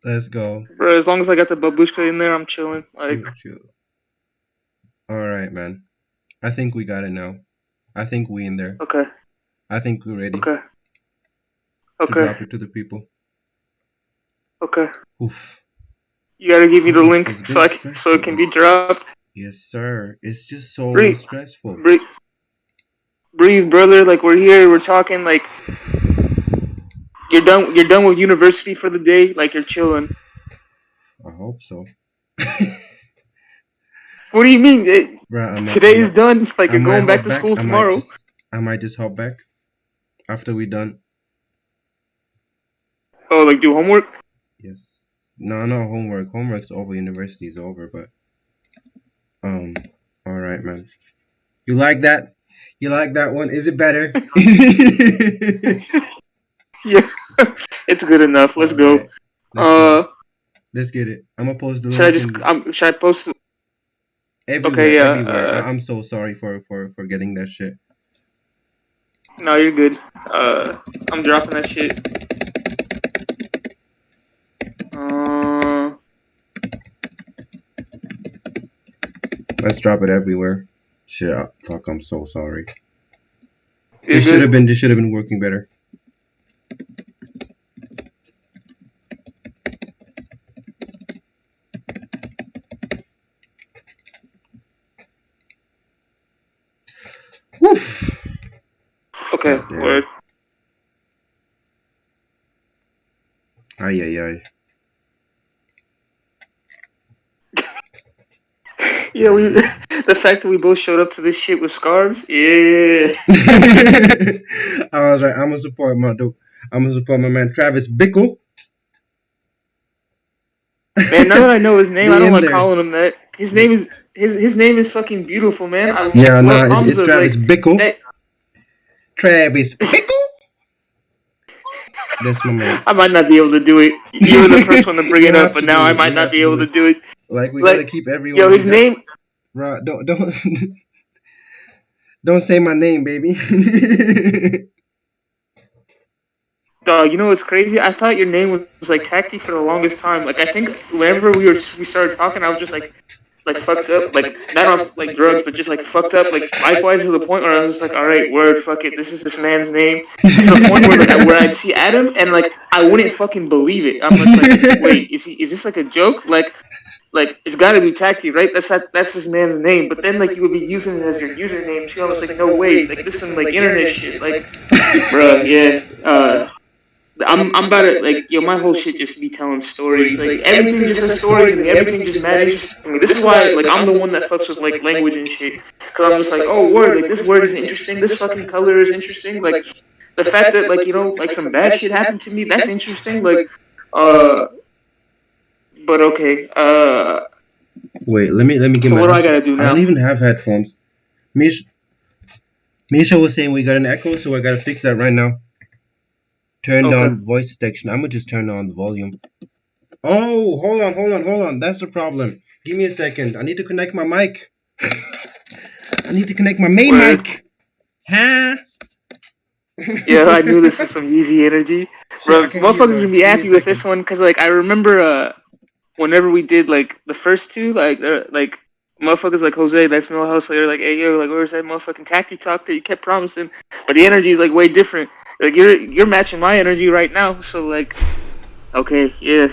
Let's go. Bro, as long as I got the babushka in there, I'm chilling. Like, Chill. All right, man. I think we got it now. I think we in there. okay, I think we're ready okay, to okay, drop it to the people. okay. Oof. You gotta give me the link It's a so bit so it stressful. can be dropped. Yes, sir. It's just so Breathe, stressful. breathe, breathe, brother. Like we're here, we're talking. Like you're done with university for the day. Like you're chilling. I hope so. What do you mean? Bruh, Today is done. Like I you're might going back hop to back. school tomorrow. I might just hop back after we done. Oh, like do homework? Yes. No, no homework. Homework's over. University's over. But all right, man. You like that? You like that one? Is it better? Yeah, it's good enough. Let's go. Alright, let's go. Uh, Let's get it. I'm gonna post the should I link just should I post? everywhere, Okay, yeah. everywhere. I'm so sorry for getting that shit. No, you're good. I'm dropping that shit. Uh, Let's drop it everywhere. Shit, fuck. I'm so sorry. you're This should have good. been working better. Woof. Okay, God damn. word. Ay ay ay. Yeah, we. The fact that we both showed up to this shit with scarves. Yeah. I was like, I'm gonna support my dude. I'm gonna support my man Travis Bickle. Man, now that I know his name, Be I don't in like there. calling him that. His name is his name is fucking beautiful, man. Yeah, what nah, it's Hamza, Travis like, Bickle. that, Travis Bickle. That's my man. I might not be able to do it. You were the first one to bring You it have up, but to now do I it. might You not have be to able do to it. do it. Like we gotta Like, keep everyone. yo, his name. Right, don't say my name, baby. Dog, you know what's crazy? I thought your name was like Takti for the longest time. Like I think whenever we started talking, I was just like fucked up, like not off like drugs, but just like fucked up, like life wise to the point where I was just like, all right, word, fuck it, this is this man's name. To the point where where I'd see Adam and like I wouldn't fucking believe it. I'm just like, wait, is this like a joke? Like it's got to be Takti, right? That's this man's name. But then like you would be using it as your username too. I was like, no way, like this is some like internet shit, like, bruh, yeah. I'm about to like yo, my whole shit just be telling stories. Like everything just a story to me. Everything just mad interesting to me. This is why like I'm the one that fucks with like language and shit. Cause I'm just like, oh word, like this word is interesting. This fucking color is interesting. Like the fact that like you know like some bad shit happened to me, that's interesting. Like uh, but okay. Wait, let me get So my. what do I gotta do I now? don't even have headphones. Misha was saying we got an echo, so I gotta fix that right now. Turn down voice detection. I'm gonna just turn on the volume. Oh, hold on. That's the problem. Give me a second. I need to connect my mic. I need to connect my main Word. mic. Huh? Yeah, I knew this was some easy energy. Bro, motherfuckers gonna be happy with this one, cause like I remember whenever we did like the first two, like motherfuckers like Jose, that's Millhouse, they're like, hey yo, like where's that motherfucking tacky talk that you kept promising? But the energy is like way different. Like you're matching my energy right now, so like, okay, yeah.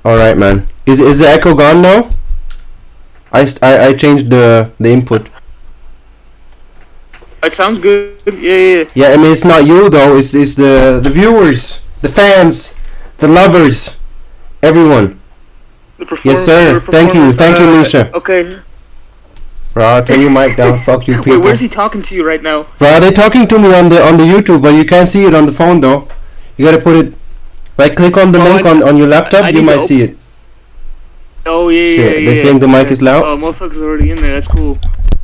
All right, man. Is the echo gone now? I changed the input. It sounds good. Yeah. Yeah, I mean it's not you though. It's the viewers, the fans, the lovers, everyone. Yes, sir. Thank you, Misha. Okay. Bro, turn your mic down. Fuck you, people. Wait, where's he talking to you right now? Bro, they're talking to me on the YouTube, but you can't see it on the phone though. You gotta put it. Like, click on the link on your laptop. You might see it. Oh yeah. Shit, they're saying the mic is loud. Oh, motherfuckers are already in there. That's cool.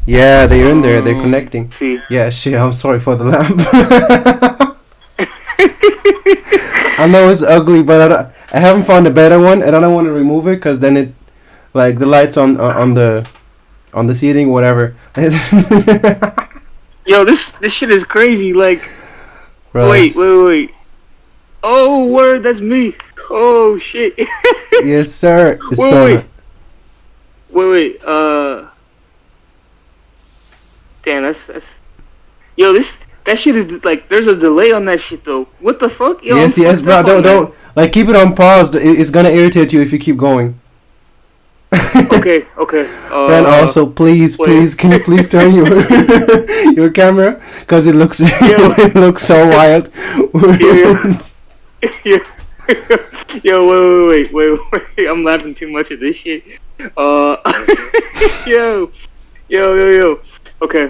Yeah, they're in there. They're connecting. See. Yeah, shit. I'm sorry for the lamp. I know it's ugly, but I haven't found a better one, and I don't want to remove it because then it, like the lights on the seating, whatever. Yo, this shit is crazy. Like Wait. Oh, word, that's me. Oh shit. Yes, sir. Yes, Wait, sir. wait. Damn, that's. Yo, that shit is like. There's a delay on that shit though. What the fuck? Yo, Yes, I'm yes, fucked bro. up on Don't like keep it on pause. It's gonna irritate you if you keep going. that. Okay. And also, please, wait. can you please turn your your camera, cause it looks it looks so wild. Yeah. Yo, wait. I'm laughing too much at this shit. Yo. Okay.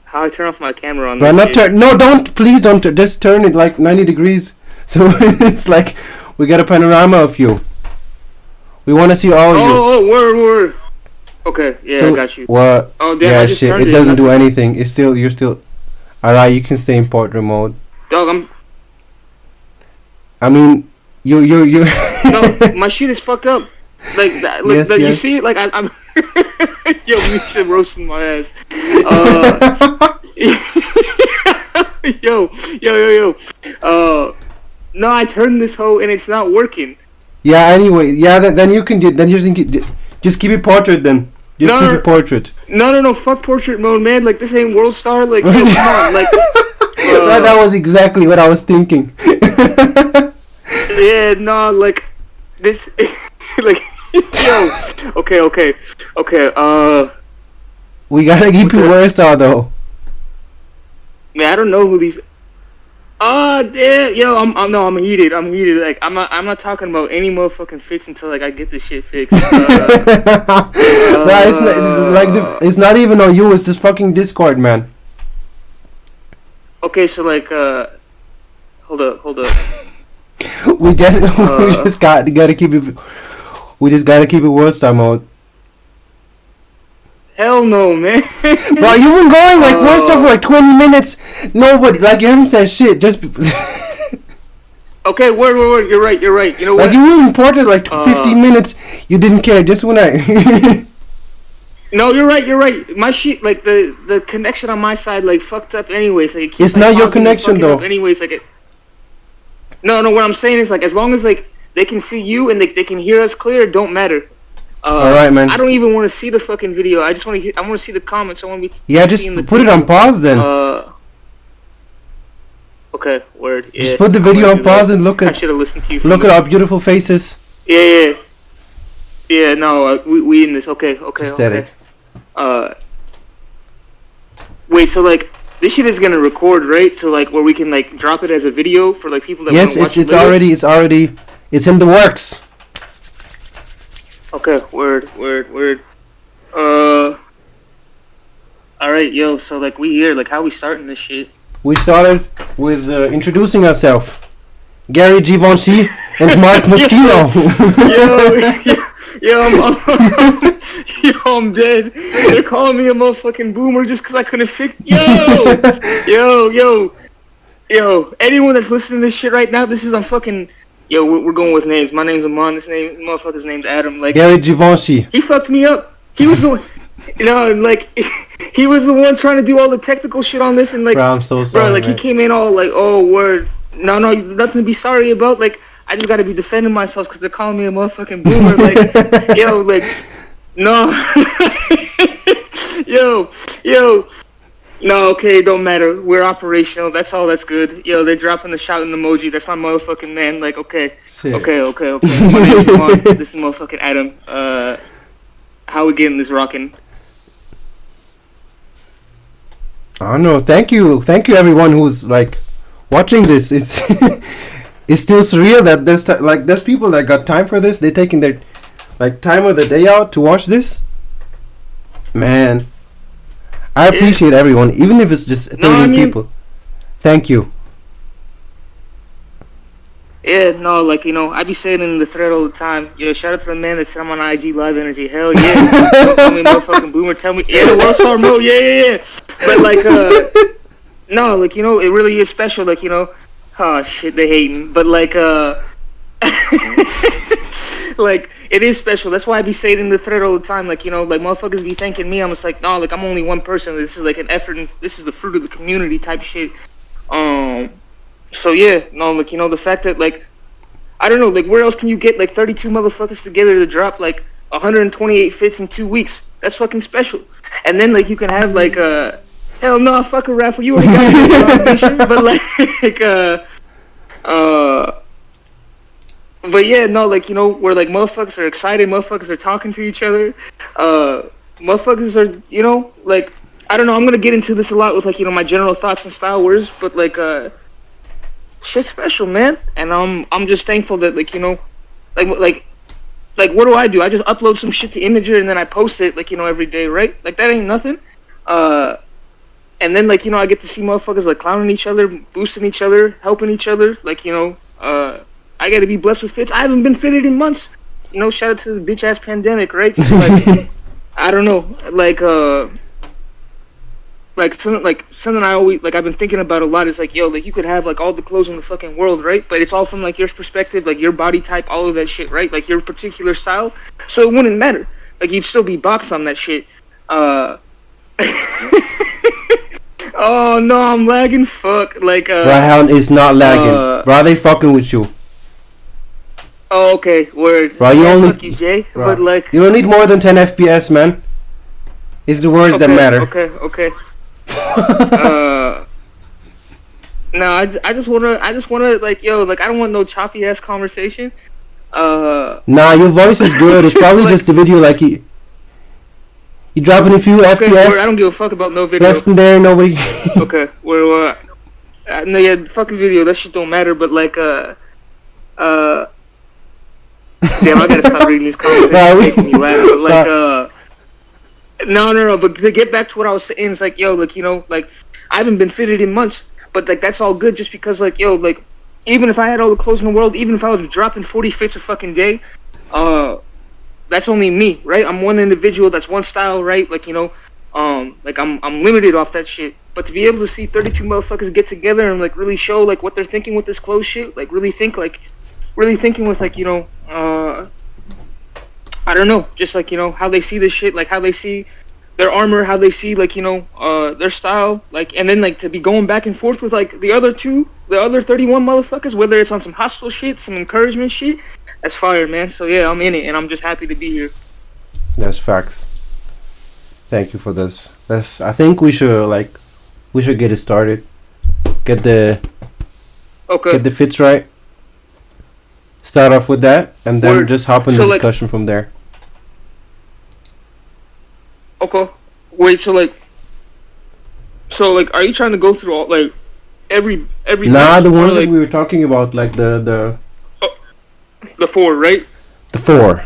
How I turn off my camera on But this not shit? turn. No, don't. Please don't. Just turn it like 90 degrees. So it's like we got a panorama of you. We want to see all of you. Oh, word. Okay, yeah, So, I got you. What? Oh, damn, Yeah, I just shit. turned It it. doesn't do anything. It's still. You're still. Alright, you can stay in portrait mode. Dog, I mean, you. no, my shit is fucked up. Like that. Look, Yes, you yes. see it? Like I'm. Yo, me shit roasting my ass. Yo. No, I turned this hoe and it's not working. Yeah. Anyway, yeah. Then you can. Then you just keep it portrait. Then just No, keep no. it portrait. No. Fuck portrait mode, man. Like this ain't World Star. Like, yo, come on. Like. That was exactly what I was thinking. Yeah, no, like this. Like, yo. Okay. We gotta keep it worse though. Man, I don't know who these. Damn, yo, I'm heated. Like, I'm not talking about any motherfucking fix until like I get this shit fixed. No, it's not, like it's not even on you. It's just fucking Discord, man. Okay, so like, hold up. We just gotta keep it. We just gotta keep it World Star mode. Hell no, man. Bro, you've been going like World Star for like 20 minutes. Nobody, like, you haven't said shit. Just. Okay, word. You're right. You know what? Like, you were imported like 15 minutes. You didn't care. Just when I. No, you're right. My shit, like the connection on my side, like fucked up. Anyways, like it keeps, It's like, not your pausing and connection, fucking though. up anyways, like it. No. What I'm saying is like as long as like they can see you and they can hear us clear, it don't matter. All right, man. I don't even want to see the fucking video. I just want to. I want to see the comments. I want to be. Yeah, just seeing the put it on pause then. Okay, word. Yeah, Just put the video on pause and look I at should have listened to you. look at our beautiful faces. Yeah. No, we in this. Okay. Aesthetic. Wait, so like this shit is gonna record, right? So like where we can like drop it as a video for like people that Yes, want to watch it's already in the works. Okay, word. All right, yo. So like we here, like how we starting this shit? We started with introducing ourselves. Gary Givenchy and Mark Moschino. I'm dead. They're calling me a motherfucking boomer just because I couldn't fix. Yo. Anyone that's listening to this shit right now, this is on fucking. Yo, we're going with names. My name's Amon. This motherfucker's name's Adam. Like Gary Givenchy. he fucked me up. He was the one. Like he was the one trying to do all the technical shit on this, and like, Bro, I'm so sorry. bro, like man. he came in all like, oh word, no, nothing to be sorry about. Like I just gotta be defending myself because they're calling me a motherfucking boomer. Like, yo, like, no, yo, no, okay, don't matter. We're operational. That's all. That's good. Yo, they're dropping the shouting emoji. That's my motherfucking man. Like, okay. Shit. Okay. My name's Juan. This is motherfucking Adam. How we getting this rocking? I don't know. Thank you everyone who's like watching this. It's it's still surreal that there's people that got time for this. They're taking their like time of the day out to watch this. Man, I appreciate everyone, even if it's just 30 people. Thank you. Yeah, no, like, I be saying in the thread all the time, yo, shout out to the man that said I'm on IG Live Energy. Hell yeah. Don't tell me motherfucking boomer. Tell me, yeah, the World Star mode, yeah. But, like, no, like, it really is special. Like, oh, shit, they hating. But, like, like it is special. That's why I be saying in the thread all the time, like, you know, like motherfuckers be thanking me. I'm just like, no, like I'm only one person. This is like an effort, and this is the fruit of the community type shit. So yeah, no, like, you know, the fact that like I don't know, like where else can you get like 32 motherfuckers together to drop like 128 fits in 2 weeks? That's fucking special. And then like you can have like hell no, fuck a raffle. You already got your but like but yeah, no, like, you know, where like motherfuckers are excited, motherfuckers are talking to each other, motherfuckers are, you know, like, I don't know, I'm gonna get into this a lot with like, you know, my general thoughts and style words, but like, shit's special, man, and I'm just thankful that, like, you know, like what do? I just upload some shit to Imager and then I post it, like, you know, every day, right? Like, that ain't nothing. And then, like, you know, I get to see motherfuckers like clowning each other, boosting each other, helping each other, like, you know, I gotta be blessed with fits. I haven't been fitted in months. You know, shout out to this bitch ass pandemic, right? So, like, I don't know, like something I always like I've been thinking about a lot is like, yo, like you could have like all the clothes in the fucking world, right? But it's all from like your perspective, like your body type, all of that shit, right? Like your particular style. So it wouldn't matter. Like you'd still be boxed on that shit. Oh no, I'm lagging. Fuck. Like Ryan is not lagging. Bro, they fucking with you. Oh, okay, word. Bro, you only fuck you, Jay. Bro, but like you don't need more than 10 FPS, man. It's the words that matter. Okay. No, I just wanna like, yo, like I don't want no choppy ass conversation. Nah, your voice is good. It's probably like, just the video, like you dropping a few FPS. Word, I don't give a fuck about no video. Left in there, nobody. Okay, no, yeah, fucking video. That shit don't matter. But like, damn, I gotta stop reading these comments. Making me laugh. But like, no. But to get back to what I was saying, it's like, yo, like, you know, like I haven't been fitted in months, but like that's all good just because, like, yo, like even if I had all the clothes in the world, even if I was dropping 40 fits a fucking day, that's only me, right? I'm one individual. That's one style, right? Like, you know, like I'm limited off that shit. But to be able to see 32 motherfuckers get together and like really show like what they're thinking with this clothes shit, like really thinking with like, you know, I don't know, just like, you know, how they see this shit, like how they see their armor, how they see like, you know, their style, like, and then like to be going back and forth with like the other 31 motherfuckers, whether it's on some hostile shit, some encouragement shit, that's fire, man. So yeah, I'm in it, and I'm just happy to be here. That's facts. Thank you for this. I think we should get it started. Get the fits right. Start off with that, and then just hop in the discussion from there. Okay. Wait. So like, are you trying to go through all like every? Nah, the ones that we were talking about, like the 4, right? The 4.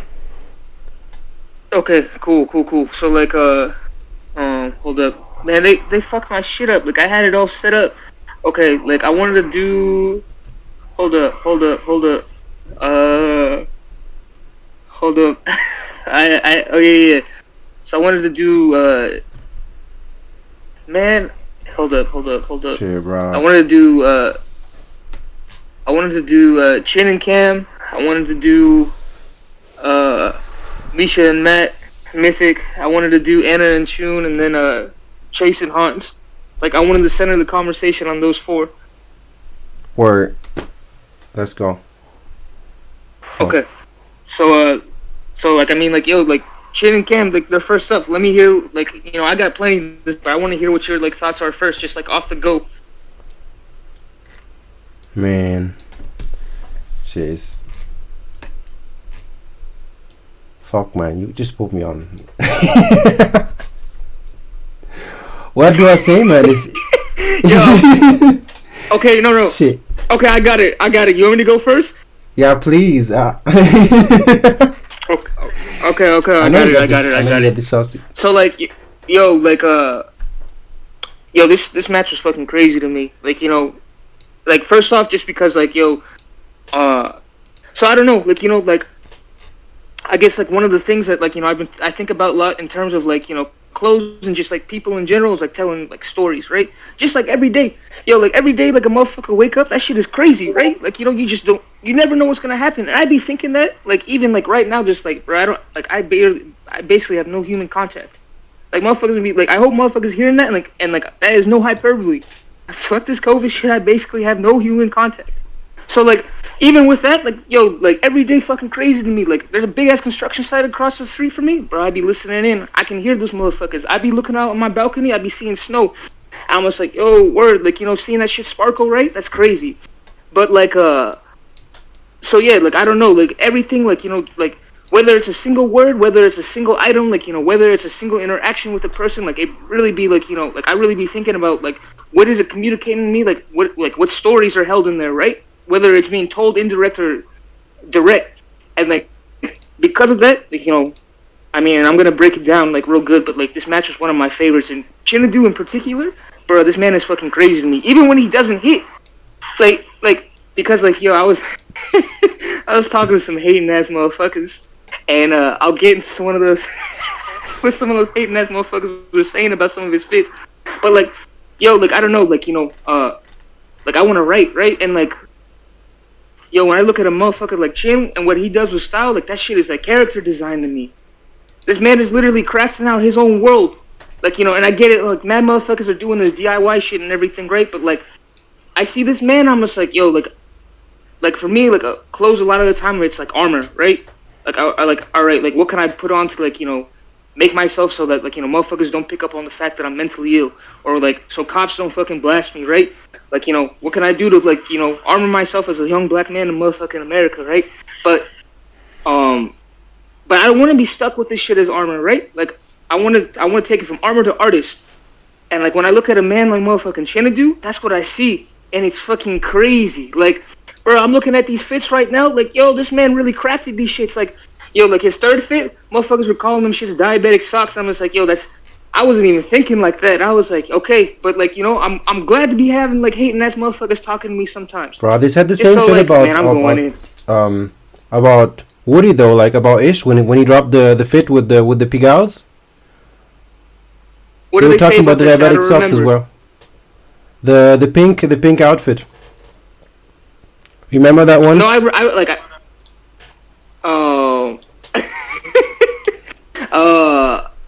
Okay. Cool. So like, hold up, man. They fucked my shit up. Like I had it all set up. Okay. Like I wanted to do. Hold up. Hold up. Oh yeah. So I wanted to do man, hold up. Shit, bro. I wanted to do Chin and Cam. I wanted to do Misha and Matt, Mythic. I wanted to do Anna and Chun, and then Chase and Hans. Like I wanted to center the conversation on those 4. Word. Let's go. Okay. So like I mean like, yo, like Chin and Cam, like their first stuff. Let me hear, like, you know, I got plenty of this, but I want to hear what your like thoughts are first, just like off the go. Man, jeez, fuck, man, you just put me on. What do I say, man? Okay, no. Shit. Okay, I got it. You want me to go first? Yeah, please. Okay, I got it. So like, yo, like this match was fucking crazy to me. Like, you know, like first off, just because like, yo, so I don't know, like, you know, like I guess like one of the things that like, you know, I think about a lot in terms of like, you know, clothes and just like people in general is like telling like stories, right? Just like every day, yo, like every day, like a motherfucker wake up, that shit is crazy, right? Like you just don't, you never know what's gonna happen. And I be thinking that, like even like right now, just like bro, I basically have no human contact. Like motherfuckers be like, I hope motherfuckers hearing that, and like that is no hyperbole. Fuck this COVID shit. I basically have no human contact. So like, even with that, like yo, like every day fucking crazy to me. Like there's a big ass construction site across the street from me, bro. I be listening in. I can hear those motherfuckers. I be looking out on my balcony. I be seeing snow. I'm just like, yo, word, like seeing that shit sparkle, right? That's crazy. But like, so yeah, like I don't know, like everything, like like whether it's a single word, whether it's a single item, like whether it's a single interaction with a person, like it really be like like I really be thinking about like what is it communicating to me, like what stories are held in there, right? Whether it's being told indirect or direct, and like because of that, like I mean, I'm gonna break it down like real good, but like this match was one of my favorites, and Chinadu in particular, bro, this man is fucking crazy to me. Even when he doesn't hit, like because like I was I was talking to some hating ass motherfuckers, and I'll get into one of those what some of those hating ass motherfuckers were saying about some of his fits, but like like I don't know, like like I want to write, right, and like when I look at a motherfucker like Chin and what he does with style, like that shit is like character design to me. This man is literally crafting out his own world, like and I get it, like mad motherfuckers are doing this DIY shit and everything, great, but like I see this man, I'm just like like for me, like clothes a lot of the time it's like armor, right? Like I like, all right, like what can I put on to like make myself so that like motherfuckers don't pick up on the fact that I'm mentally ill, or like so cops don't fucking blast me, right? Like what can I do to like armor myself as a young black man in motherfucking America, right? But I don't want to be stuck with this shit as armor, right? Like I want to take it from armor to artist, and like when I look at a man like motherfucking Xanadu, that's what I see, and it's fucking crazy. Like bro, I'm looking at these fits right now, like this man really crafted these shits, like like his third fit, motherfuckers were calling them shits diabetic socks. I'm just like, I wasn't even thinking like that. I was like, okay, but like I'm glad to be having like hating ass motherfuckers talking to me sometimes. Bro, they said the same shit like, about Woody though, like about Ish when he dropped the fit with the Pigaus. What they were talking about the diabetic socks as well. The pink outfit. Remember that one? No, oh.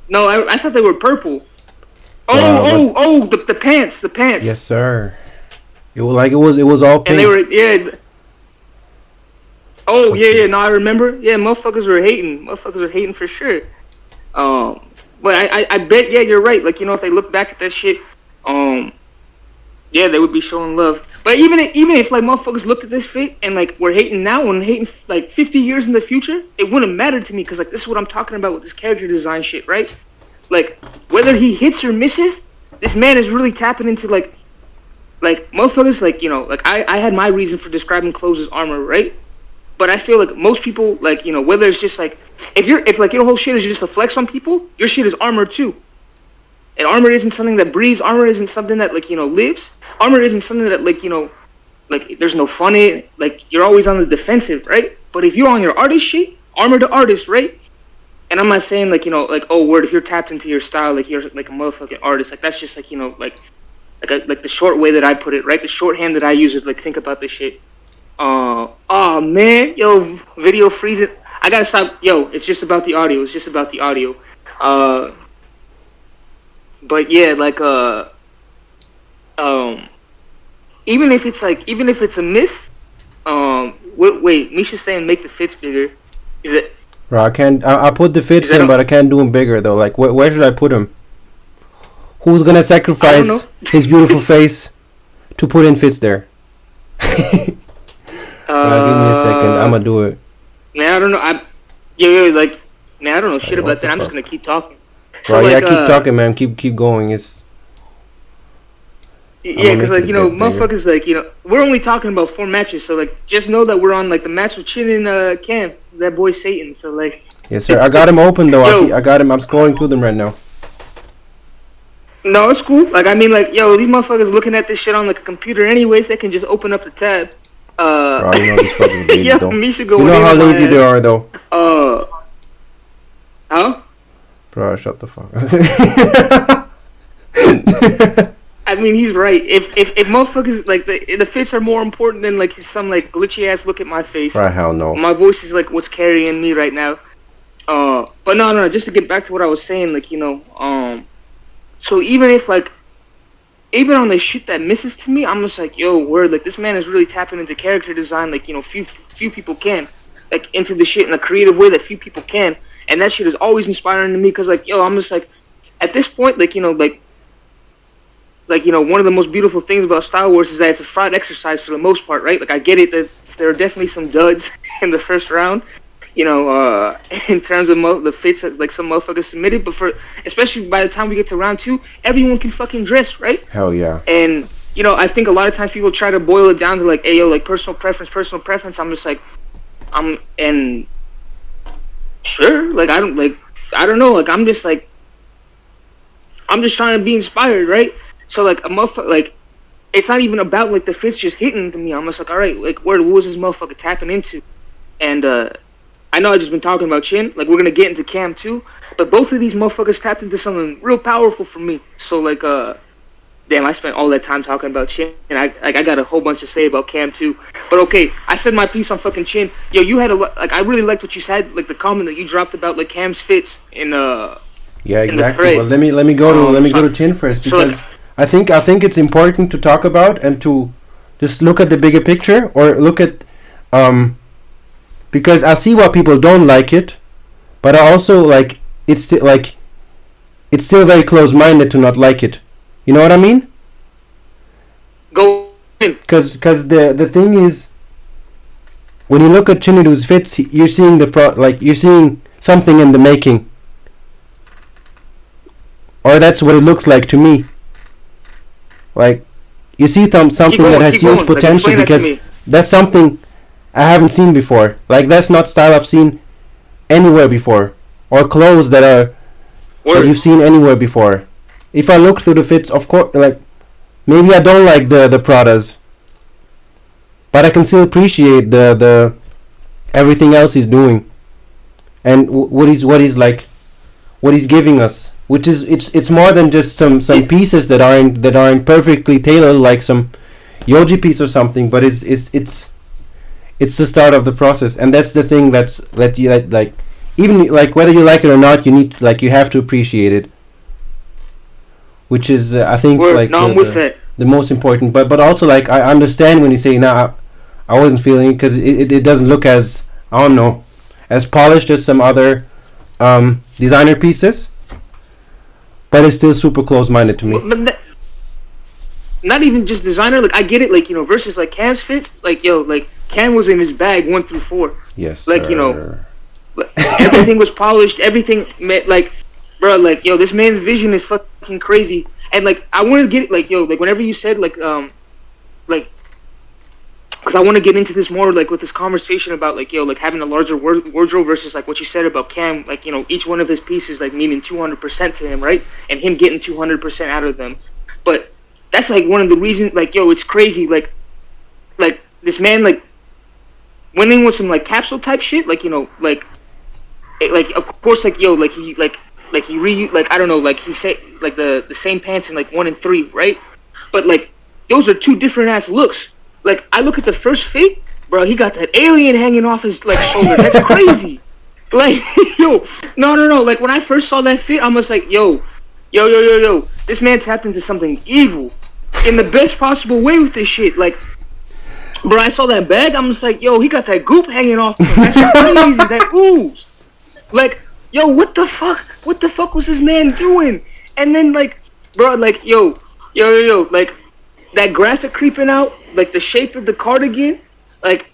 No, I thought they were purple. The pants. Yes, sir. It was all pink. And they were Oh yeah. No, I remember. Yeah, motherfuckers were hating for sure. But I bet you're right. Like if they look back at that shit, they would be showing love. But even if like motherfuckers looked at this fit and like we're hating now and hating like 50 years in the future, it wouldn't matter to me because like this is what I'm talking about with this character design shit, right? Like whether he hits or misses, this man is really tapping into like motherfuckers like like I had my reason for describing clothes as armor, right? But I feel like most people like whether it's just like if like your whole shit is just a flex on people, your shit is armor too. And armor isn't something that breathes. Armor isn't something that like lives. Armor isn't something that like like there's no fun in it. Like you're always on the defensive, right? But if you're on your artist shit, armor to artist, right? And I'm not saying like like oh word, if you're tapped into your style, like you're like a motherfucking artist. Like that's just like like the short way that I put it, right? The shorthand that I use is like think about this shit. Oh man, video freezing. I gotta stop. It's just about the audio. But yeah, like even if it's a miss, wait, Misha's saying make the fits bigger. Is it? Bro, I can't. I put the fits in, but I can't do them bigger though. Like, where should I put them? Who's gonna sacrifice his beautiful face to put in fits there? Give me a second. I'm gonna do it. Man, I don't know. I don't know shit about that. I'm just gonna keep talking. Bro, so, keep talking, man. Keep going. It's because like motherfuckers like we're only talking about 4 matches, so like just know that we're on like the match with Chin and Cam, that boy Satan. So like yes, sir. I got him open though. I got him. I'm scrolling through them right now. No, it's cool. Like I mean, like these motherfuckers looking at this shit on like a computer anyways. They can just open up the tab. Bro, these fuckers lazy, though. Misha go how lazy they are though. Huh? Bro, shut the fuck up. I mean, he's right. If motherfuckers like the fits are more important than like some like glitchy ass look at my face. Right, hell no. My voice is like what's carrying me right now. But no. Just to get back to what I was saying, like so even if like even on the shit that misses to me, I'm just like, yo, word, like this man is really tapping into character design, like few people can, like into the shit in a creative way that few people can, and that shit is always inspiring to me because like, yo, I'm just like, at this point, like one of the most beautiful things about Star Wars is that it's a fraud exercise for the most part, right? Like I get it that there are definitely some duds in the first round, in terms of the fits that like some motherfuckers submitted, but especially by the time we get to round 2, everyone can fucking dress, right? Hell yeah. And I think a lot of times people try to boil it down to like, hey yo, like personal preference. I'm just like, and sure, like I don't know, like I'm just trying to be inspired, right? So like a motherfucker, like it's not even about like the fits just hitting to me. I'm just like, all right, like what was this motherfucker tapping into? And I know I've just been talking about Chin, like we're gonna get into Cam too, but both of these motherfuckers tapped into something real powerful for me. So like damn, I spent all that time talking about Chin, and I got a whole bunch to say about Cam too. But okay, I said my piece on fucking Chin. Yo, you had I really liked what you said, like the comment that you dropped about like Cam's fits in yeah, exactly. Well, let me go to Chin first, because so, I think it's important to talk about and to just look at the bigger picture, or look at because I see why people don't like it, but I also like it's still very close-minded to not like it. You know what I mean? Go in. Because the thing is, when you look at Chinidu's fits, you're seeing you're seeing something in the making, or that's what it looks like to me. Like you see something that has huge potential, because that's something I haven't seen before. Like that's not style I've seen anywhere before, or clothes that you've seen anywhere before. If I look through the fits, of course, like maybe I don't like the Pradas, but I can still appreciate the everything else he's doing, and what he's giving us, which is it's more than just some pieces that aren't perfectly tailored, like some Yoji piece or something, but it's the start of the process, and that's the thing that you like even like whether you like it or not, you have to appreciate it. Which is, I think, the most important. But also, like, I understand when you say, I wasn't feeling it, because it doesn't look as, I don't know, as polished as some other designer pieces. But it's still super close-minded to me. But not even just designer. Like, I get it, like, versus, like, Cam's fits. Like, yo, like, Cam was in his bag 1 through 4. Yes, like, sir. Everything was polished. Everything, like... Bro, like, yo, this man's vision is fucking crazy. And, like, I want to get, like, yo, like, whenever you said, like, because I want to get into this more, like, with this conversation about, like, yo, like, having a larger wardrobe versus, like, what you said about Cam, like, each one of his pieces, like, meaning 200% to him, right? And him getting 200% out of them. But that's, like, one of the reasons, like, yo, it's crazy, like, this man, like, went in with some, like, capsule type shit, like, like, of course, like, yo, like, he I don't know, like he said, like the same pants in like 1 and 3, right? But like those are 2 different ass looks. Like I look at the first fit, bro, he got that alien hanging off his like shoulder. That's crazy. Like yo, no. Like when I first saw that fit, I'm just like, yo, this man tapped into something evil in the best possible way with this shit. Like, bro, I saw that bag, I'm just like, yo, he got that goop hanging off him. That's crazy. That ooze. Like, yo, what the fuck? What the fuck was this man doing? And then, like, bro, like, yo, like, that graphic creeping out, like, the shape of the cardigan, like,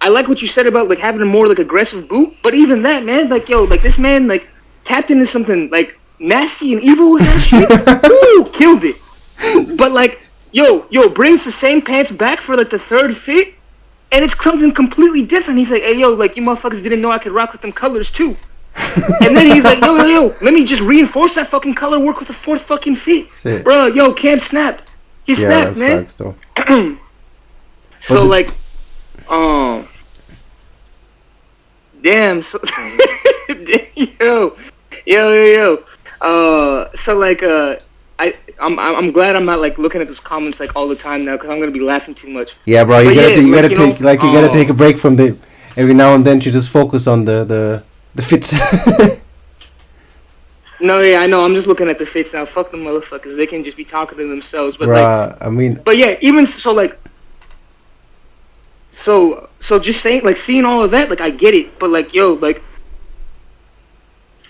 I like what you said about, like, having a more, like, aggressive boot, but even that, man, like, yo, like, this man, like, tapped into something, like, nasty and evil with that shit. Woo, killed it. But, like, yo, brings the same pants back for, like, the 3rd fit, and it's something completely different. He's like, hey, yo, like, you motherfuckers didn't know I could rock with them colors, too. And then he's like, yo, let me just reinforce that fucking color work with the 4th fucking fit. Shit. Bro, yo, Cam snapped. He snapped, man. So, like, damn, so, yo, Yo. So like, I'm glad I'm not like looking at those comments like all the time now because I'm gonna be laughing too much. Yeah, bro, But yeah, you like gotta take you gotta take a break from the every now and then to just focus on the fits. No, yeah, I know. I'm just looking at the fits now. Fuck the motherfuckers. They can just be talking to themselves. But Bruh, I mean, but yeah, even so, like, so just saying, like, seeing all of that, like, I get it. But like, yo, like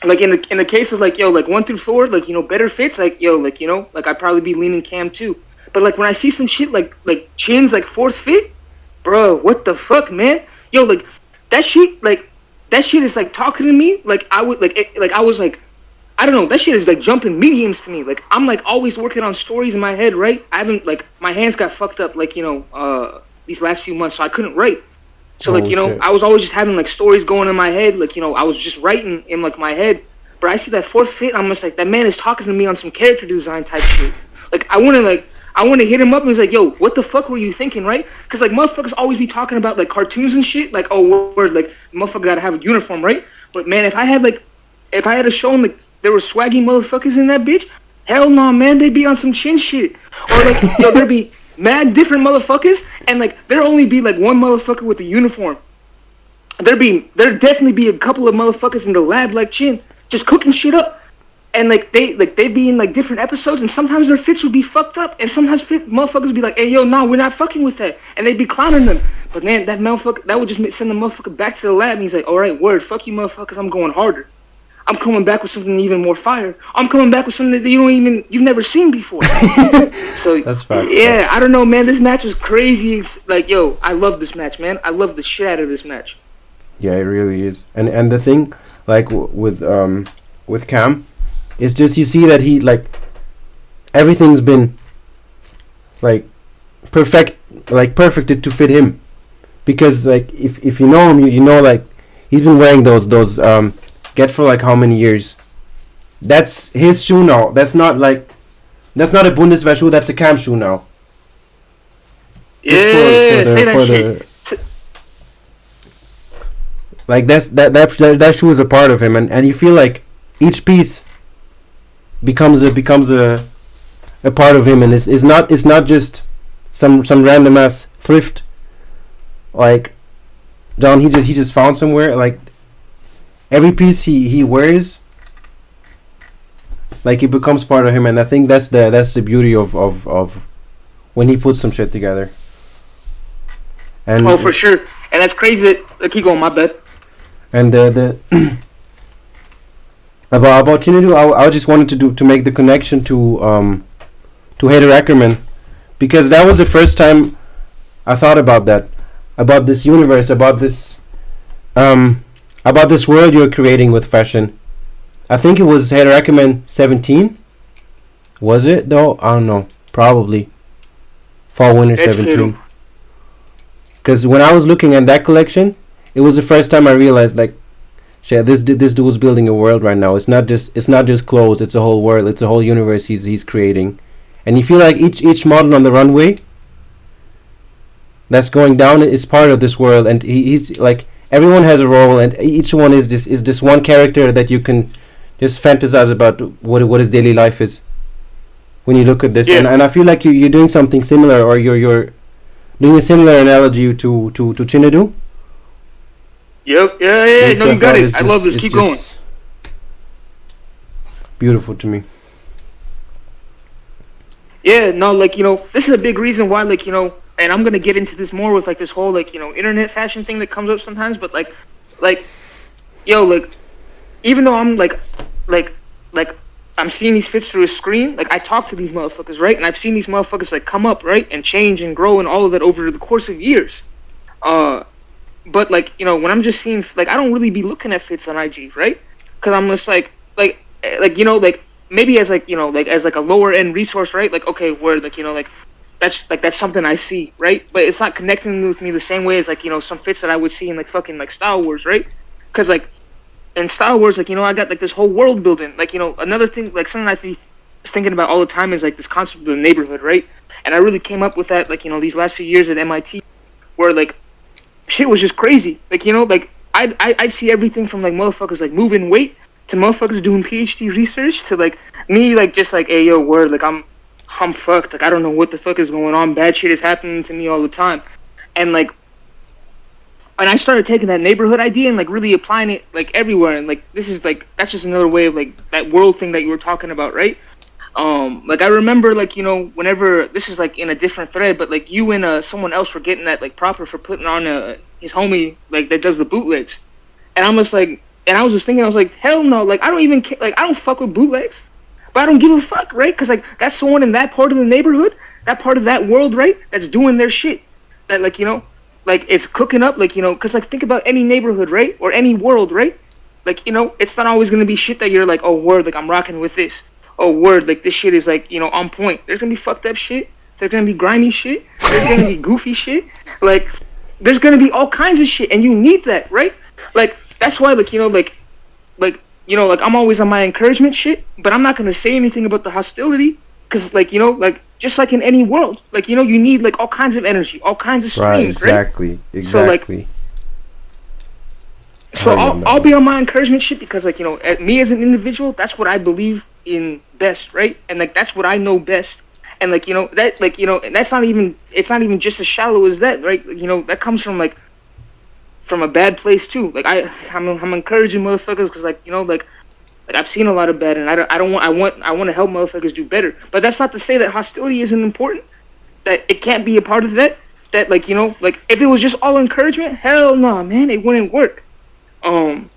in the case of like, yo, like 1 through 4, like, better fits, like, yo, like, like I'd probably be leaning Cam too. But like when I see some shit like Chin's like 4th fit, bro, what the fuck, man? Yo, like that shit is like talking to me. Like I would like I was like, I don't know, that shit is like jumping mediums to me. Like I'm like always working on stories in my head, right? I haven't like my hands got fucked up like these last few months, so I couldn't write. So like shit. I was always just having like stories going in my head, like I was just writing in like my head. But I see that 4th fit, I'm just like, that man is talking to me on some character design type shit. Like I want to hit him up and he's like, yo, what the fuck were you thinking, right? Because like motherfuckers always be talking about like cartoons and shit, like, oh, word, like motherfucker gotta have a uniform, right? But man, if I had a show and like there were swaggy motherfuckers in that bitch, hell no, man, they'd be on some Chin shit. Or like, yo, there'd be mad different motherfuckers, and like there'd only be like one motherfucker with a uniform. There'd definitely be a couple of motherfuckers in the lab like Chin, just cooking shit up. And like they'd be in like different episodes, and sometimes their fits would be fucked up, and sometimes motherfuckers would be like, hey yo, nah, we're not fucking with that, and they'd be clowning them. But man, that motherfucker, that would just send the motherfucker back to the lab, and he's like, all right, word, fuck you motherfuckers, I'm going harder. I'm coming back with something even more fire. I'm coming back with something that you've never seen before. So That's fact. yeah, I don't know, man. This match was crazy. It's like, yo, I love this match, man. I love the shit out of this match. Yeah, it really is. And the thing, like with Cam, is just you see that he like everything's been like perfected to fit him, because like if you know him, you know like he's been wearing those get for like how many years. That's his shoe now. That's not a Bundeswehr shoe. That's a Cam shoe now. Yeah, say that shit. Like that shoe is a part of him, and you feel like each piece becomes a part of him, and it's not just some random ass thrift. Like John, he just found somewhere. Like every piece he wears, like it becomes part of him, and I think that's the beauty of when he puts some shit together. And oh, for sure, and that's crazy. Keep going, my bad. And the about Chinedu, I just wanted to make the connection to Hader Ackerman, because that was the first time I thought about that, about this universe, about this world you're creating with fashion. I think it was Hader Ackerman 17. Was it though? I don't know. Probably Fall Winter 17. Because when I was looking at that collection, it was the first time I realized, like, shit, this dude's building a world right now. It's not just clothes. It's a whole world. It's a whole universe he's creating. And you feel like each model on the runway that's going down is part of this world, and he's like, everyone has a role, and each one is this one character that you can just fantasize about what his daily life is when you look at this. Yeah. And I feel like you're doing something similar, or you're doing a similar analogy to Chinedu. Yep. Yeah. No, you got it. I love this. Keep going. Beautiful to me. Yeah. No, like, this is a big reason why, like, and I'm gonna get into this more with like this whole like internet fashion thing that comes up sometimes. But like, yo, like, even though I'm like I'm seeing these fits through a screen, like I talk to these motherfuckers, right? And I've seen these motherfuckers like come up, right, and change and grow and all of that over the course of years. But like, when I'm just seeing, like, I don't really be looking at fits on IG, right? Because I'm just like maybe as like as like a lower end resource, right? Like, okay, where like that's something I see, right? But it's not connecting with me the same way as like some fits that I would see in like fucking like Star Wars, right? Because like in Star Wars, like I got like this whole world building. Like another thing, like something I was thinking about all the time is like this concept of the neighborhood, right? And I really came up with that like these last few years at MIT, where like shit was just crazy. Like like I'd see everything from like motherfuckers like moving weight to motherfuckers doing PhD research to like me like just like, hey yo, word, like I'm fucked, like I don't know what the fuck is going on, bad shit is happening to me all the time. And like, and I started taking that neighborhood idea and like really applying it like everywhere. And like this is like, that's just another way of like that world thing that you were talking about, right? Like I remember like, you know, whenever this is like in a different thread, but like you and someone else were getting that like proper for putting on his homie like that does the bootlegs. And I'm just like, and I was just thinking, I was like, hell no, like I don't even like I don't fuck with bootlegs, but I don't give a fuck, right? Because like that's someone in that part of the neighborhood, that part of that world, right? That's doing their shit. That like, you know, like it's cooking up, like, you know, because like think about any neighborhood, right? Or any world, right? Like, you know, it's not always gonna be shit that you're like, oh word, like I'm rocking with this. Oh word, like this shit is like, you know, on point. There's gonna be fucked up shit. There's gonna be grimy shit. There's gonna be goofy shit. Like there's gonna be all kinds of shit, and you need that, right? Like that's why, like, you know, like you know, like I'm always on my encouragement shit, but I'm not gonna say anything about the hostility, cause like, you know, like just like in any world, like, you know, you need like all kinds of energy, all kinds of streams, exactly, right? exactly. So I'll be on my encouragement shit because like, you know, me as an individual, that's what I believe in best, right? And like that's what I know best. And like, you know, that like, you know, and that's not even, it's not even just as shallow as that, right? You know, that comes from like from a bad place too. Like I'm encouraging motherfuckers because like, you know, like I've seen a lot of bad, and I want to help motherfuckers do better. But that's not to say that hostility isn't important. That it can't be a part of that. That like, you know, like if it was just all encouragement, hell no, man, it wouldn't work.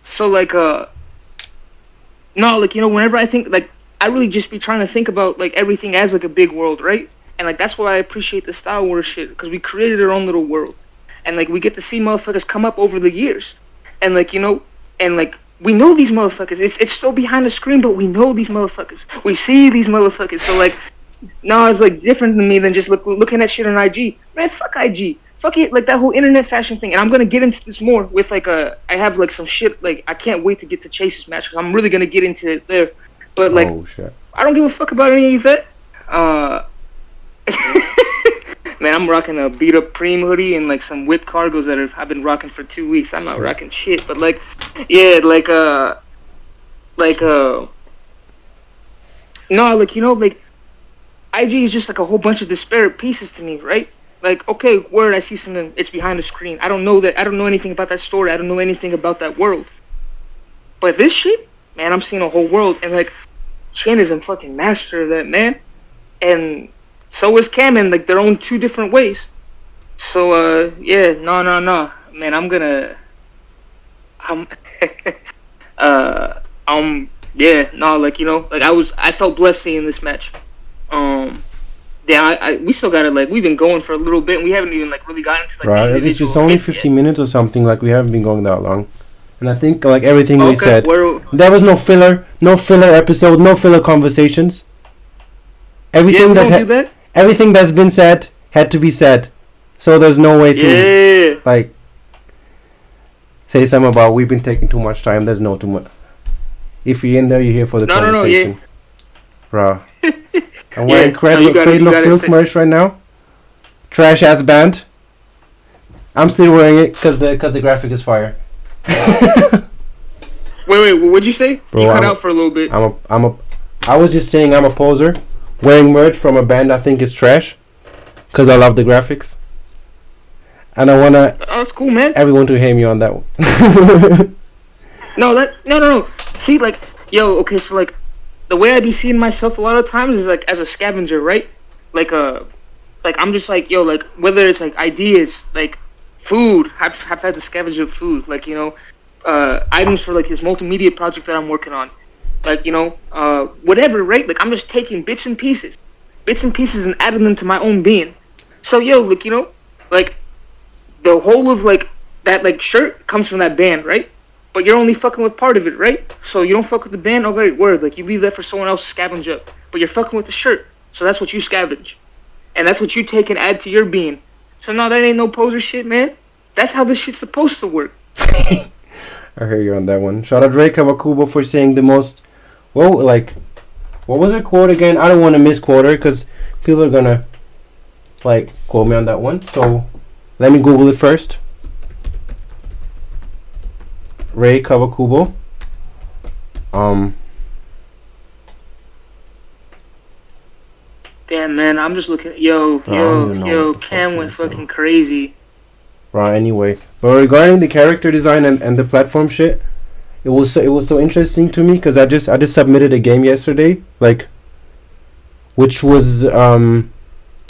So like no, like, you know, whenever I think like I really just be trying to think about like everything as like a big world, right? And like that's why I appreciate the Star Wars shit, because we created our own little world, and like we get to see motherfuckers come up over the years, and like, you know, and like we know these motherfuckers. It's still behind the screen, but we know these motherfuckers. We see these motherfuckers. So like, no, it's like different to me than just looking at shit on IG. Man, fuck IG. Fuck it, like that whole internet fashion thing. And I'm gonna get into this more with like I have like some shit, like I can't wait to get to Chase's match because I'm really gonna get into it there. But like, oh, shit. I don't give a fuck about any of that. Man, I'm rocking a beat up Preem hoodie and like some whipped cargos that I've been rocking for 2 weeks. I'm not rocking shit, but like, yeah, like no, like, you know, like IG is just like a whole bunch of disparate pieces to me, right? Like, okay, word, I see something, it's behind the screen. I don't know anything about that story. I don't know anything about that world. But this shit, man, I'm seeing a whole world, and like, Chen is a fucking master of that, man. And so is Cameron, like they're on two different ways. So yeah, no, man, yeah, no, like, you know, like I felt blessed seeing this match. Yeah, we still got it, like we've been going for a little bit, and we haven't even like really gotten to like right. It's just only 15 minutes or something. Like we haven't been going that long, and I think like everything we said, there was no filler episode, no filler conversations. Everything everything that's been said had to be said, so there's no way to like say something about we've been taking too much time. There's no too much. If you're in there, you're here for the conversation, bro. I'm wearing Cradle of Filth merch right now. Trash ass band. I'm still wearing it because the graphic is fire. wait, what'd you say? Bro, you cut out for a little bit. I was just saying I'm a poser wearing merch from a band I think is trash because I love the graphics, and I wanna. Oh, that's cool, man. Everyone to hear me on that one. No. See, like, yo, okay, so like, the way I be seeing myself a lot of times is like as a scavenger, right? Like I'm just like, yo, like whether it's like ideas, like food, I've had to scavenge up food, like, you know, items for like this multimedia project that I'm working on, like, you know, whatever, right? Like I'm just taking bits and pieces and adding them to my own being. So yo, like, you know, like the whole of like that like shirt comes from that band, right? But you're only fucking with part of it, right? So you don't fuck with the band, okay, word. Like, you leave that for someone else to scavenge up. But you're fucking with the shirt, so that's what you scavenge. And that's what you take and add to your being. So no, that ain't no poser shit, man. That's how this shit's supposed to work. I hear you on that one. Shout out Drake Kawakubo for saying the most... Well, like... What was her quote again? I don't want to misquote her, because people are gonna, like, quote me on that one. So, let me Google it first. Ray Kawakubo. Um, Damn, man, I'm just looking. I don't even know what the fuck Cam she went was saying. fucking crazy. Right. Anyway, but regarding the character design and the platform shit, it was so interesting to me because I just submitted a game yesterday, like, which was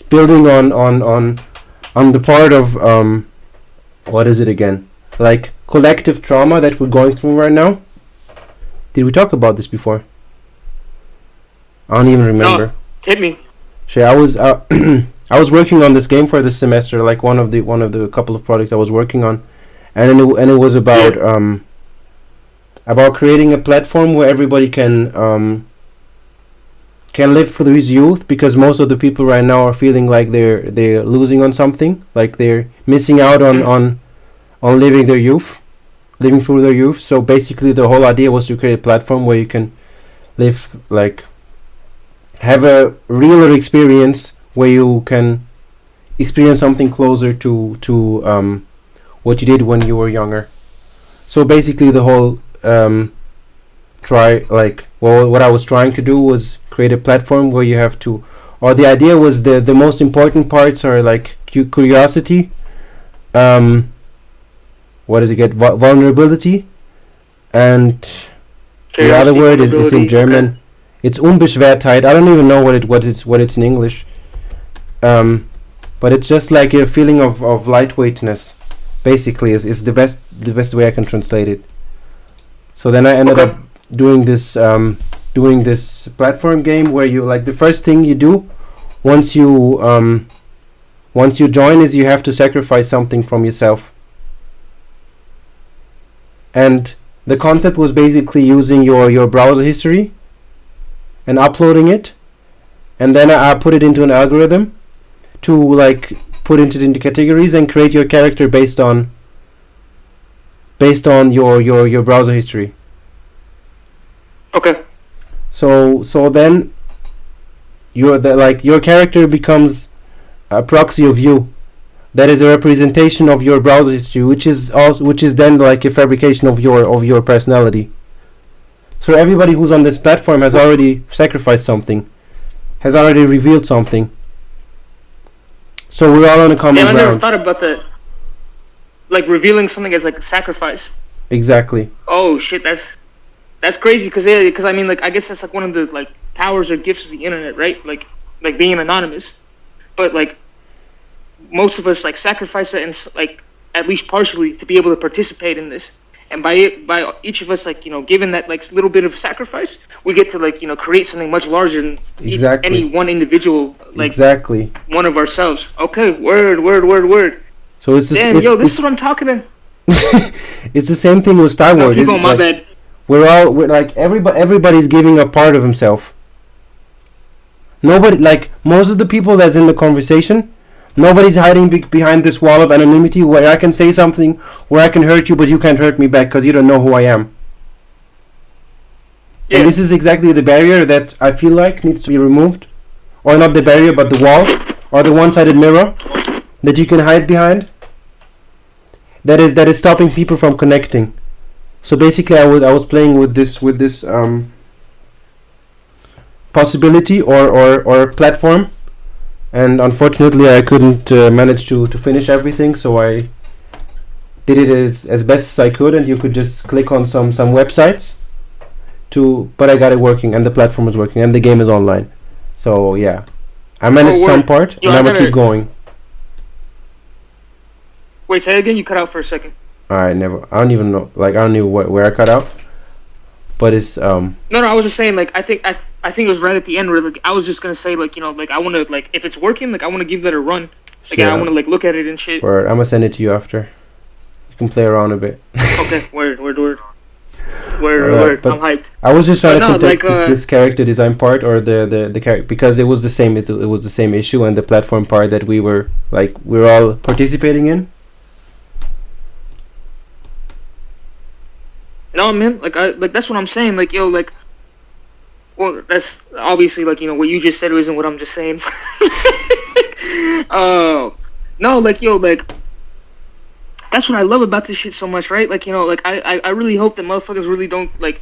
building on the part of what is it again? Like collective trauma that we're going through right now. Did we talk about this before? I don't even remember. No, hit me. Sure, I was I was working on this game for this semester, like one of the couple of projects I was working on, and it was about creating a platform where everybody can live through his youth, because most of the people right now are feeling like they're losing on something, like they're missing out on living their youth, living through their youth. So basically the whole idea was to create a platform where you can live, like have a realer experience where you can experience something closer to what you did when you were younger. So basically the whole what I was trying to do was create a platform where you have to, or the idea was the most important parts are like curiosity, what does it get, vulnerability, and the other word is in German. Okay. It's Unbeschwertheit. I don't even know what it's in English. But it's just like a feeling of lightweightness. Basically, is the best way I can translate it. So then I ended up doing this platform game where you, like, the first thing you do once you join is you have to sacrifice something from yourself. And the concept was basically using your browser history and uploading it, and then I put it into an algorithm to like put it into categories and create your character based on your browser history. Okay. So then your character becomes a proxy of you. That is a representation of your browser history, which is then like a fabrication of your personality. So everybody who's on this platform has already sacrificed something, has already revealed something. So we're all on a common ground. I never thought about that. Like revealing something as like a sacrifice. Exactly. Oh shit, that's crazy because I mean, like, I guess that's like one of the like powers or gifts of the internet, right? Like being anonymous. But like most of us like sacrifice it, and like at least partially to be able to participate in this. And by each of us, like, you know, given that like little bit of sacrifice, we get to like, you know, create something much larger than any one individual, like one of ourselves. Okay, word. So it's this. Damn, this is what I'm talking about. It's the same thing with Star Wars. People, my bad. We're like everybody's giving a part of himself. Nobody, like most of the people that's in the conversation, nobody's hiding behind this wall of anonymity where I can say something, where I can hurt you, but you can't hurt me back because you don't know who I am. Yeah. And this is exactly the barrier that I feel like needs to be removed. Or not the barrier, but the wall, or the one-sided mirror that you can hide behind. That is stopping people from connecting. So basically I was playing with this possibility or platform. And unfortunately I couldn't manage to finish everything, so I did it as best as I could, and you could just click on some websites but I got it working, and the platform is working, and the game is online. So yeah, I managed some part, and I'm gonna keep going. Wait, say it again, you cut out for a second. I don't even know, like I don't know where I cut out. But it's No, I was just saying, like, I think it was right at the end where, like, I was just gonna say, like, you know, like, I wanna, like, if it's working, like, I wanna give that a run. Like, I wanna, like, look at it and shit. Word, I'm gonna send it to you after. You can play around a bit. Okay, word. I'm hyped. I was just trying to protect this character design part, or the character, because it was the same. It was the same issue, and the platform part that we're all participating in. No, man, like that's what I'm saying. Like, yo, like, well, that's obviously, like, you know, what you just said isn't what I'm just saying. No, like, yo, like, that's what I love about this shit so much, right? Like, you know, like, I really hope that motherfuckers really don't, like,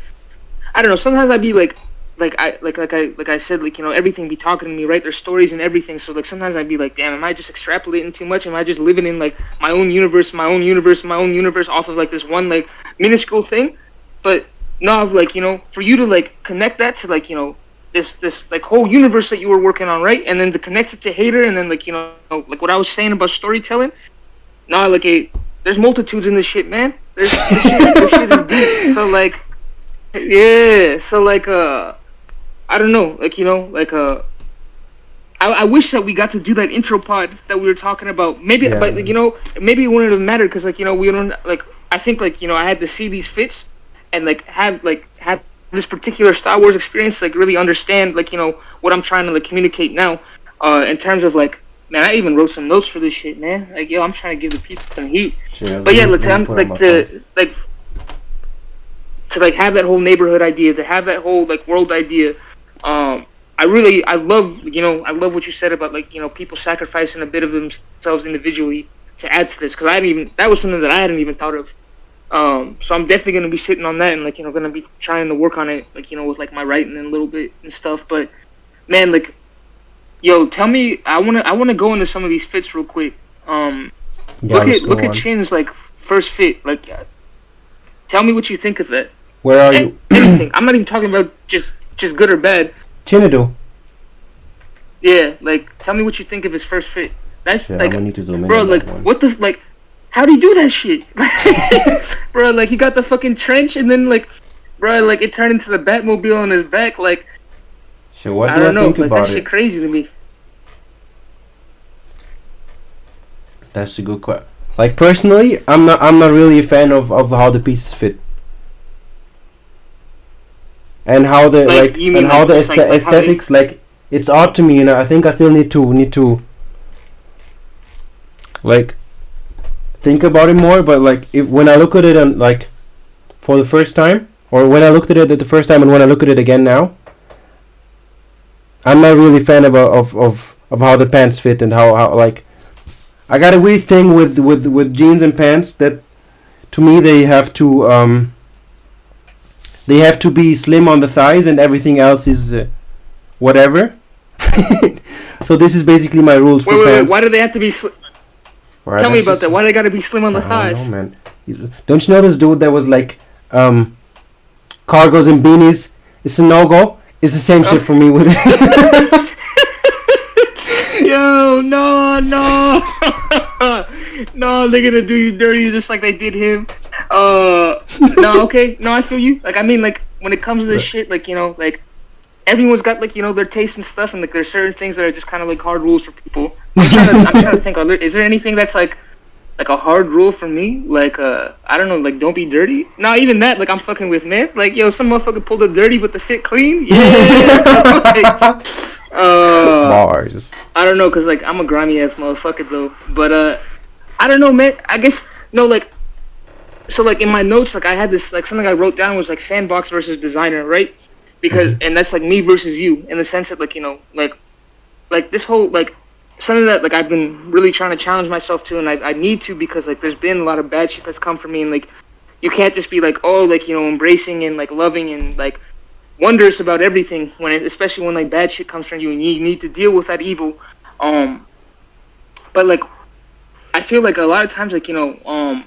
I don't know. Sometimes I'd be like I said, like, you know, everything be talking to me, right? There's stories and everything. So like sometimes I'd be like, damn, am I just extrapolating too much? Am I just living in like my own universe off of like this one like minuscule thing? But no, like, you know, for you to like connect that to like, you know, this like whole universe that you were working on, right? And then to connect it to Hater, and then like, you know, like what I was saying about storytelling. Nah, like there's multitudes in this shit, man. This shit is deep. So like, yeah. So like, I don't know, like, you know, like, I wish that we got to do that intro pod that we were talking about. Maybe, but like, you know, maybe it wouldn't have mattered because, like, you know, we don't like. I think, like, you know, I had to see these fits and like have this particular Star Wars experience, like really understand, like, you know, what I'm trying to like communicate now, in terms of like, man, I even wrote some notes for this shit, man. Like, yo, I'm trying to give the people some heat. Sure, but yeah, like, I'm like to like have that whole neighborhood idea, to have that whole like world idea. I love, you know, I love what you said about, like, you know, people sacrificing a bit of themselves individually to add to this, because that was something that I hadn't even thought of. So I'm definitely going to be sitting on that and, like, you know, going to be trying to work on it, like, you know, with, like, my writing and a little bit and stuff. But, man, like, yo, tell me, I want to go into some of these fits real quick. Look at Chin's, like, first fit. Like, tell me what you think of that. Where are you? Anything. I'm not even talking about just good or bad. Chinadu. Yeah, like, tell me what you think of his first fit. That's, yeah, like, bro, like, what the, like, how'd he do that shit? Bro, like, he got the fucking trench, and then, like, bro, like, it turned into the Batmobile on his back, like, so what do I know, think like, about that shit crazy to me. That's a good question. Like, personally, I'm not really a fan of how the pieces fit. And how the aesthetics, like, it's odd to me, you know. I think I still need to like think about it more. But like, when I look at it and like for the first time, or when I looked at it the first time, and when I look at it again now, I'm not really a fan of how the pants fit, and how like, I got a weird thing with jeans and pants that, to me, they have to be slim on the thighs, and everything else is whatever. So this is basically my rules for pants. Wait, why do they have to be slim? Tell me about that. Why do they gotta be slim on the thighs? I don't know, man. Don't you know this dude that was like, cargos and beanies? It's a no-go. It's the same shit for me with it. Yo, no. No, they're gonna do you dirty just like they did him. No, okay. No, I feel you. Like, I mean, like, when it comes to this shit, like, you know, like, everyone's got, like, you know, their taste and stuff, and like, there's certain things that are just kind of like hard rules for people. I'm trying to think. Is there anything that's like a hard rule for me? Like, I don't know. Like, don't be dirty. Not even that. Like, I'm fucking with, man. Like, yo, some motherfucker pulled up dirty but the fit clean. Yeah. Bars. I don't know, cause like, I'm a grimy ass motherfucker though. But I don't know, man. I guess no, like. So like in my notes, like I had this, like something I wrote down was like sandbox versus designer, right? Because and that's like me versus you, in the sense that, like, you know, like this whole, like, something that like I've been really trying to challenge myself to, and I need to, because like there's been a lot of bad shit that's come from me, and like you can't just be like, oh, like, you know, embracing and like loving and like wondrous about everything especially when like bad shit comes from you, and you need to deal with that evil. But like I feel like a lot of times, like, you know,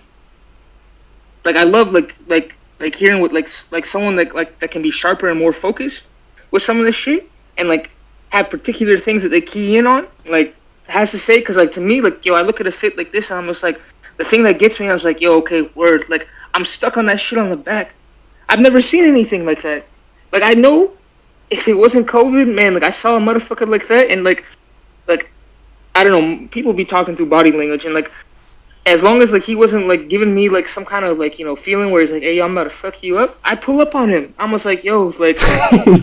like I love like hearing what like someone that can be sharper and more focused with some of this shit, and like have particular things that they key in on, like, has to say, because like to me, like, yo, I look at a fit like this, and I'm just like, the thing that gets me, I was like, yo, okay, word, like, I'm stuck on that shit on the back. I've never seen anything like that. Like, I know if it wasn't COVID, man, like, I saw a motherfucker like that, and like I don't know, people be talking through body language, and like, as long as like he wasn't like giving me like some kind of like, you know, feeling where he's like, hey, I'm about to fuck you up, I pull up on him. I'm just like, yo, like,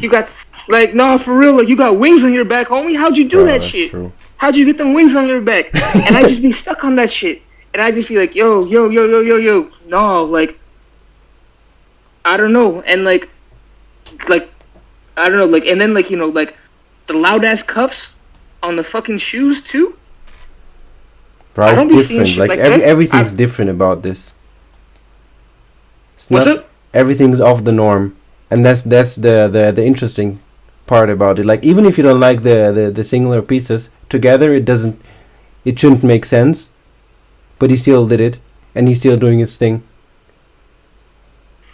you got, like, no, for real, like, you got wings on your back, homie. How'd you do that shit? True. How'd you get them wings on your back? And I just be stuck on that shit, and I just be like, yo, no, like, I don't know, and like I don't know, like, and then like, you know, like the loud ass cuffs on the fucking shoes too. Bro, it's different. Like everything's different about this. It's What's not, up? Everything's off the norm. and that's the interesting part about it. Like even if you don't like the singular pieces together, it shouldn't make sense. But he still did it, and he's still doing his thing.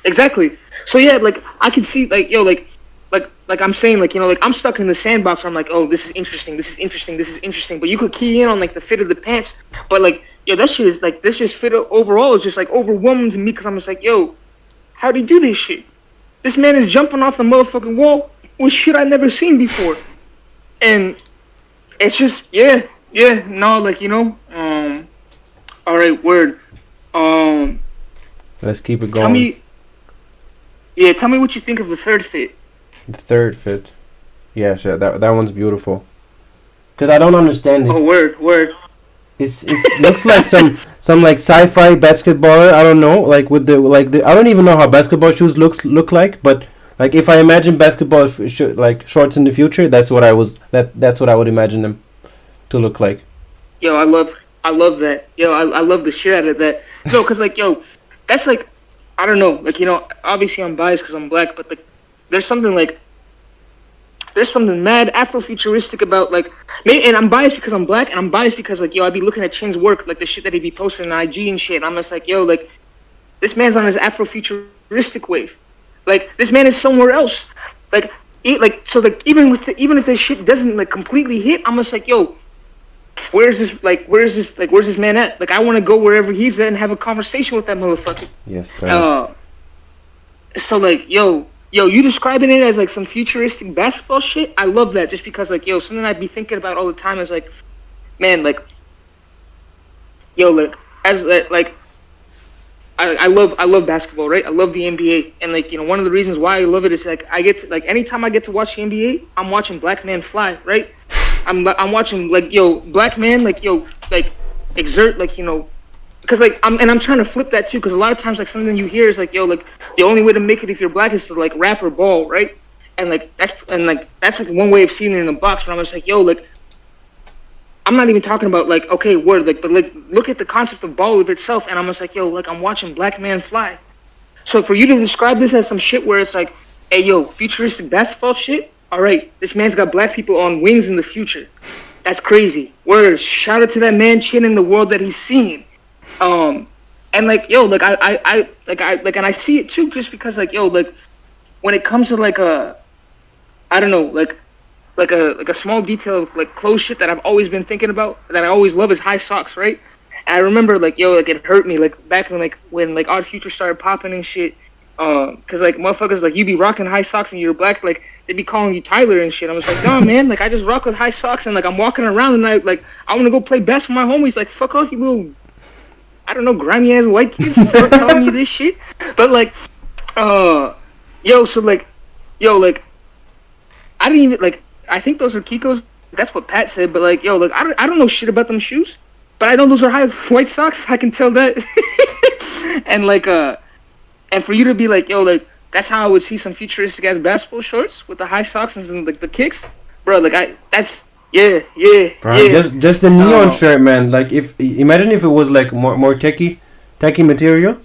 Exactly. So yeah, like I can see, like yo, like I'm saying, like like I'm stuck in the sandbox where I'm like, oh, this is interesting, this is interesting, this is interesting. But you could key in on like the fit of the pants, but like yo, that shit is like this just fit overall is just like overwhelming to me because I'm just like, yo, how'd he do this shit? This man is jumping off the motherfucking wall with shit I've never seen before, and it's just no, like all right, word. Let's keep it going. Tell me what you think of the third fit. The third fit. Yeah, sure. That one's beautiful. Cause I don't understand it. Oh, word. It looks like some like sci-fi basketballer. I don't know. Like with the I don't even know how basketball shoes look like. But like if I imagine basketball like shorts in the future, that's what I would imagine them to look like. Yo, I love that. Yo, I love the shit out of that. No, cause like yo, that's like I don't know. Like obviously I'm biased because I'm black, but like there's something mad Afrofuturistic about like maybe, and I'm biased because I'm black, and I'm biased because like yo, I'd be looking at Chin's work, like the shit that he'd be posting on IG and shit. And I'm just like yo, like this man's on his Afrofuturistic wave. Like this man is somewhere else. Like so like even if this shit doesn't like completely hit, I'm just like yo, where's this man at? Like I want to go wherever he's at and have a conversation with that motherfucker. Yes, sir. So like yo, you describing it as like some futuristic basketball shit? I love that just because like yo, something I'd be thinking about all the time is like, man, like yo, like as like I love basketball, right? I love the NBA, and like one of the reasons why I love it is like I get to, like anytime I get to watch the NBA, I'm watching black man fly, right? I'm watching like yo, black man like yo, like exert like because like I'm trying to flip that too, because a lot of times like something you hear is like yo, like the only way to make it if you're black is to like rap or ball, right? And like that's like one way of seeing it in the box. But I'm just like yo, like I'm not even talking about like okay word like, but like look at the concept of ball of itself, and I'm just like yo, like I'm watching black man fly. So for you to describe this as some shit where it's like, hey yo, futuristic basketball shit. All right, this man's got black people on wings in the future. That's crazy. Word, shout out to that man chanting the world that he's seeing. And like yo, like I and I see it too, just because like yo, like when it comes to like I don't know, like a small detail of like clothes shit that I've always been thinking about, that I always love is high socks, right? And I remember like yo, like it hurt me like back when like Odd Future started popping and shit. Cause like motherfuckers like you be rocking high socks and you're black, like they be calling you Tyler and shit. I was like, no man, like I just rock with high socks and like I'm walking around and I want to go play best with my homies. Like fuck off, you little, I don't know, grimy ass white kids telling me this shit. But like, yo, so like, yo, like, I didn't even like. I think those are Kiko's. That's what Pat said. But like, yo, like I don't know shit about them shoes. But I know those are high white socks. I can tell that. And like and for you to be like, yo, like that's how I would see some futuristic ass basketball shorts with the high socks and like the kicks, bro. Like yeah. Just the neon shirt, man. Like imagine if it was like more techie material.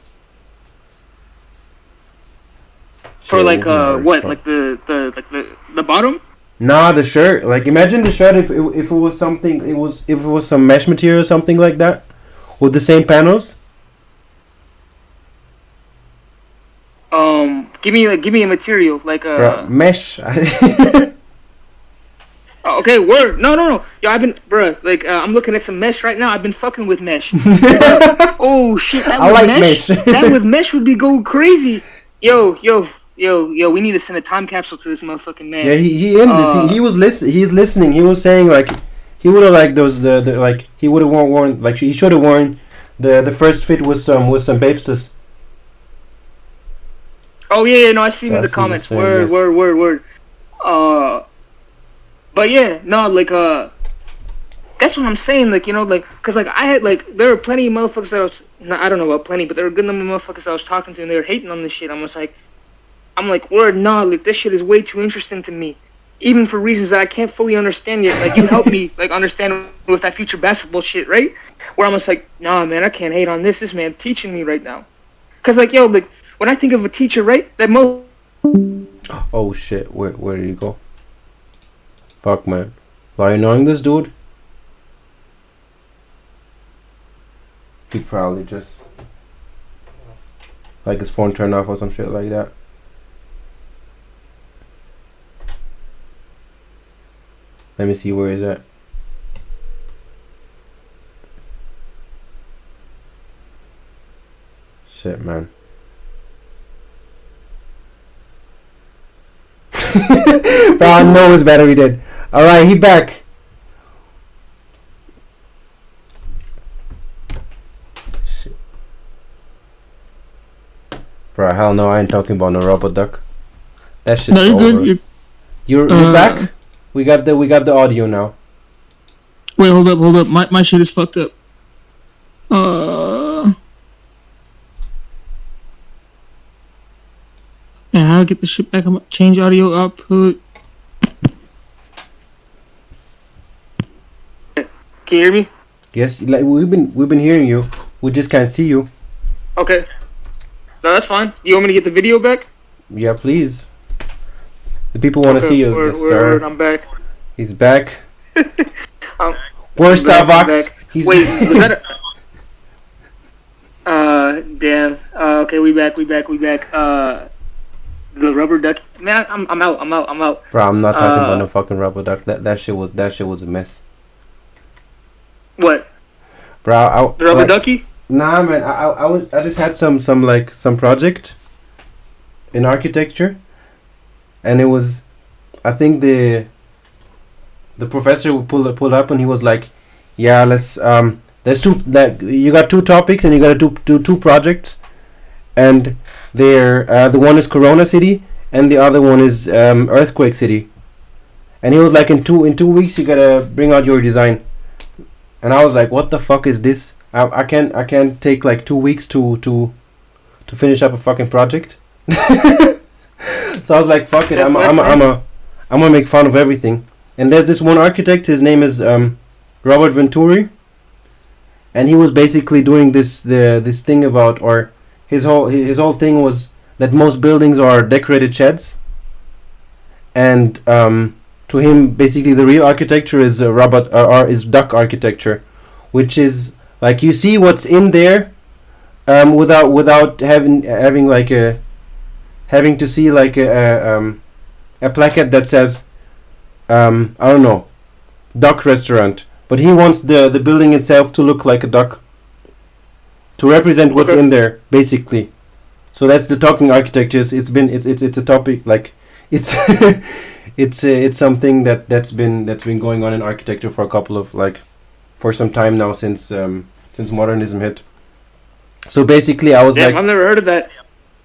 For like what, like the bottom? Nah, the shirt. Like imagine the shirt if it was something. If it was some mesh material or something like that, with the same panels. Give me a material like mesh. Okay, word. No. Yo, I've been, like I'm looking at some mesh right now. I've been fucking with mesh. Oh shit, that I like mesh. That with mesh would be going crazy. Yo, we need to send a time capsule to this motherfucking man. Yeah, he's listening. He was saying like he would have liked those the like he would have worn like he should have worn the first fit with some Babesters. Oh yeah, no, I see him in the comments. Word. But yeah, no, like that's what I'm saying. Like like because like I had like there were plenty of motherfuckers that I was I don't know about plenty, but there were a good number of motherfuckers I was talking to and they were hating on this shit. I'm like word, nah, like this shit is way too interesting to me, even for reasons that I can't fully understand yet. Like you help me like understand with that future basketball shit, right? Where I'm just like, nah, man, I can't hate on this. This man teaching me right now, cause like yo, like when I think of a teacher, right, that most Oh shit, where did he go? Fuck, man. Are you knowing this dude? He probably just like his phone turned off or some shit like that. Let me see where he's at. Shit, man. Bro, I know his battery dead. Alright, he back. Shit. Bro, hell no, I ain't talking about no rubber duck. That shit's No, you're over. good. You're back? We got the audio now. Wait, hold up. My shit is fucked up. Yeah, how do I get the shit back? Change audio output. Can you hear me? Yes, like we've been hearing you. We just can't see you. Okay. No, that's fine. You want me to get the video back? Yeah, please. The people want to see you. Yes, sir. Word, I'm back. He's back. I'm Where's back. Savox? He's Wait, was that damn. Okay, we back. The rubber duck. Man, I'm out. Bro, I'm not talking about no fucking rubber duck. That shit was a mess. What? Bro, The rubber ducky? Nah, man. I just had some project in architecture, and it was, I think the professor pulled up and he was like, yeah, let's there's two, like, you got two topics and you got to do two projects, and they're the one is Corona City and the other one is Earthquake City, and he was like, in 2 weeks you gotta bring out your design, and I was like, what the fuck is this? I can't take like 2 weeks to finish up a fucking project. So I was like, fuck it, I'm gonna make fun of everything. And there's this one architect, his name is Robert Venturi, and he was basically doing this thing about, or his whole thing was that most buildings are decorated sheds, and to him basically the real architecture is is duck architecture, which is like you see what's in there without having like having to see like a placard that says I don't know, duck restaurant, but he wants the building itself to look like a duck, to represent what's in there basically. So that's the talking architecture. It's a topic, like it's it's something that's been going on in architecture for a couple of for some time now, since modernism hit. So basically I was like, I've never heard of that.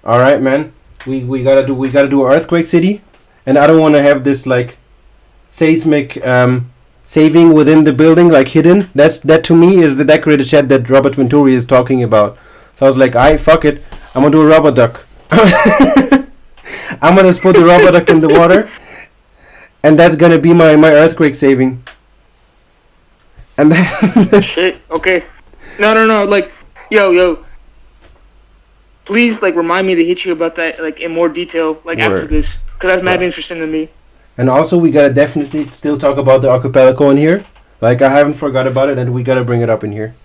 All right, man, we gotta do Earthquake City, and I don't want to have this like seismic saving within the building, like hidden. That to me is the decorated shed that Robert Venturi is talking about. So I was like, fuck it, I'm gonna do a rubber duck. I'm gonna just put the rubber duck in the water, and that's gonna be my earthquake saving. And that's shit. Okay. No. Like, yo. Please, like, remind me to hit you about that, like, in more detail, like, after this, because that's mad interesting to me. And also, we gotta definitely still talk about the archipelago in here. Like, I haven't forgot about it, and we gotta bring it up in here.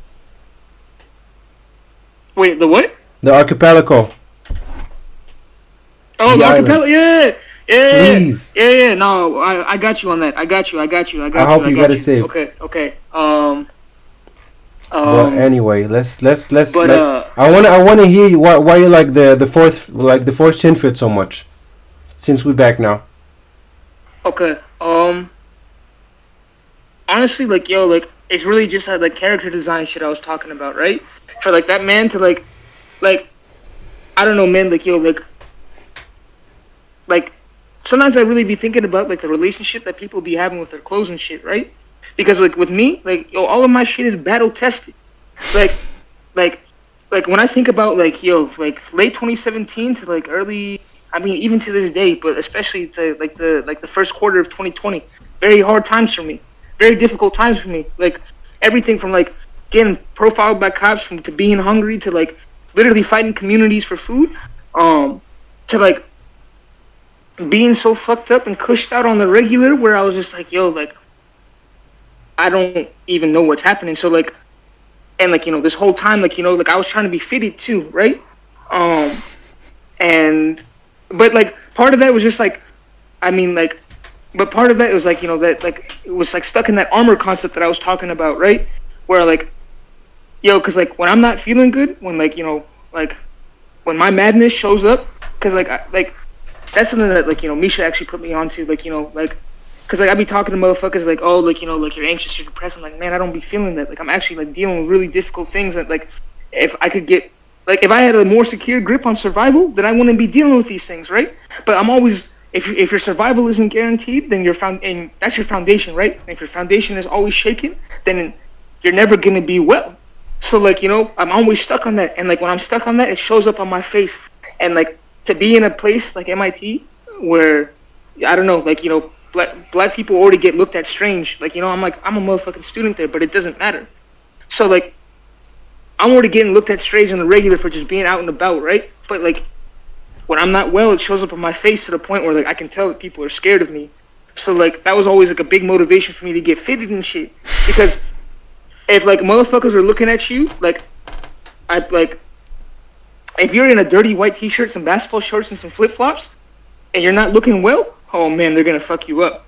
Wait, the what? The archipelago. Oh, the archipelago, yeah. Please. Yeah. No, I got you on that. I got you. I hope you got it saved. Okay. But anyway, let's. But I wanna hear you why you like the fourth chin fit so much, since we're back now. Okay. Honestly, like, it's really just like character design shit I was talking about, right? For like that man to like, I don't know, man. Like sometimes I really be thinking about like the relationship that people be having with their clothes and shit, right? Because like with me, like all of my shit is battle tested. Like when I think about like late 2017 to like early, I mean even to this day, but especially to like the first quarter of 2020, very hard times for me, very difficult times for me. Like everything from like getting profiled by cops to being hungry to like literally fighting communities for food, to like being so fucked up and cushed out on the regular, where I was just like, yo, like, I don't even know what's happening. So like, and like, this whole time, like, like I was trying to be fitted too, right? And but like part of that was just like, I mean, like, but part of that was like, that like it was like stuck in that armor concept that I was talking about, right? Where like, yo, because like when I'm not feeling good, when like, like when my madness shows up, because like like that's something that like, Misha actually put me onto, like, like, because like I be talking to motherfuckers like, oh, like, like you're anxious, you're depressed. I'm like, man, I don't be feeling that. Like I'm actually like dealing with really difficult things that like if I could get like if I had a more secure grip on survival, then I wouldn't be dealing with these things, right? But I'm always if your survival isn't guaranteed, then and that's your foundation, right? And if your foundation is always shaken, then you're never gonna be well. So like, I'm always stuck on that, and like when I'm stuck on that, it shows up on my face. And like to be in a place like MIT where I don't know, like, black people already get looked at strange. Like, I'm like, I'm a motherfucking student there, but it doesn't matter. So like I'm already getting looked at strange on the regular for just being out and about, right? But like when I'm not well, it shows up on my face to the point where like I can tell that people are scared of me. So like that was always like a big motivation for me to get fitted and shit. Because if like motherfuckers are looking at you, like I like if you're in a dirty white t-shirt, some basketball shorts, and some flip-flops, and you're not looking well, oh man, they're gonna fuck you up.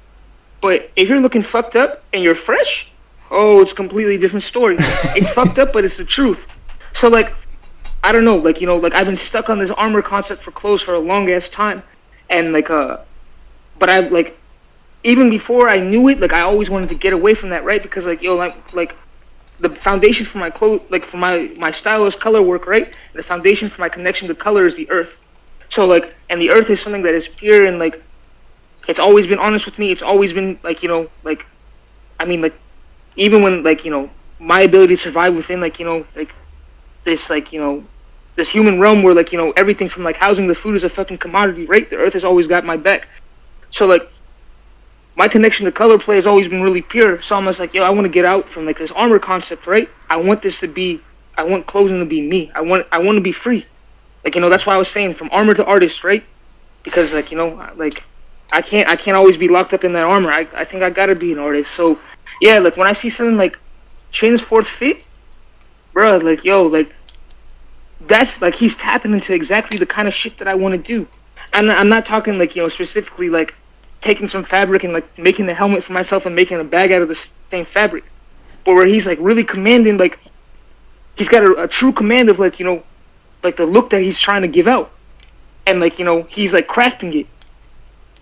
But if you're looking fucked up and you're fresh, oh, it's a completely different story. It's fucked up, but it's the truth. So like, I don't know, like, like I've been stuck on this armor concept for clothes for a long ass time, and like, but I've like, even before I knew it, like I always wanted to get away from that, right? Because like, yo, like the foundation for my clothes, like for my style is color work, right? And the foundation for my connection to color is the earth. So like, and the earth is something that is pure and like, it's always been honest with me. It's always been like, like, I mean, like, even when like, my ability to survive within like, like this, like, this human realm where like, everything from like housing to food is a fucking commodity, right? The earth has always got my back. So like, my connection to color play has always been really pure. So I'm just like, yo, I want to get out from like this armor concept, right? I want clothing to be me. I want to be free. Like, that's why I was saying from armor to artist, right? Because like, like I can't always be locked up in that armor. I think I gotta be an artist. So yeah, like when I see something like Chin's fourth fit, bro, like, yo, like that's like he's tapping into exactly the kind of shit that I want to do. And I'm not talking like, specifically like taking some fabric and like making a helmet for myself and making a bag out of the same fabric, but where he's like really commanding, like he's got a true command of like, like the look that he's trying to give out, and like, he's like crafting it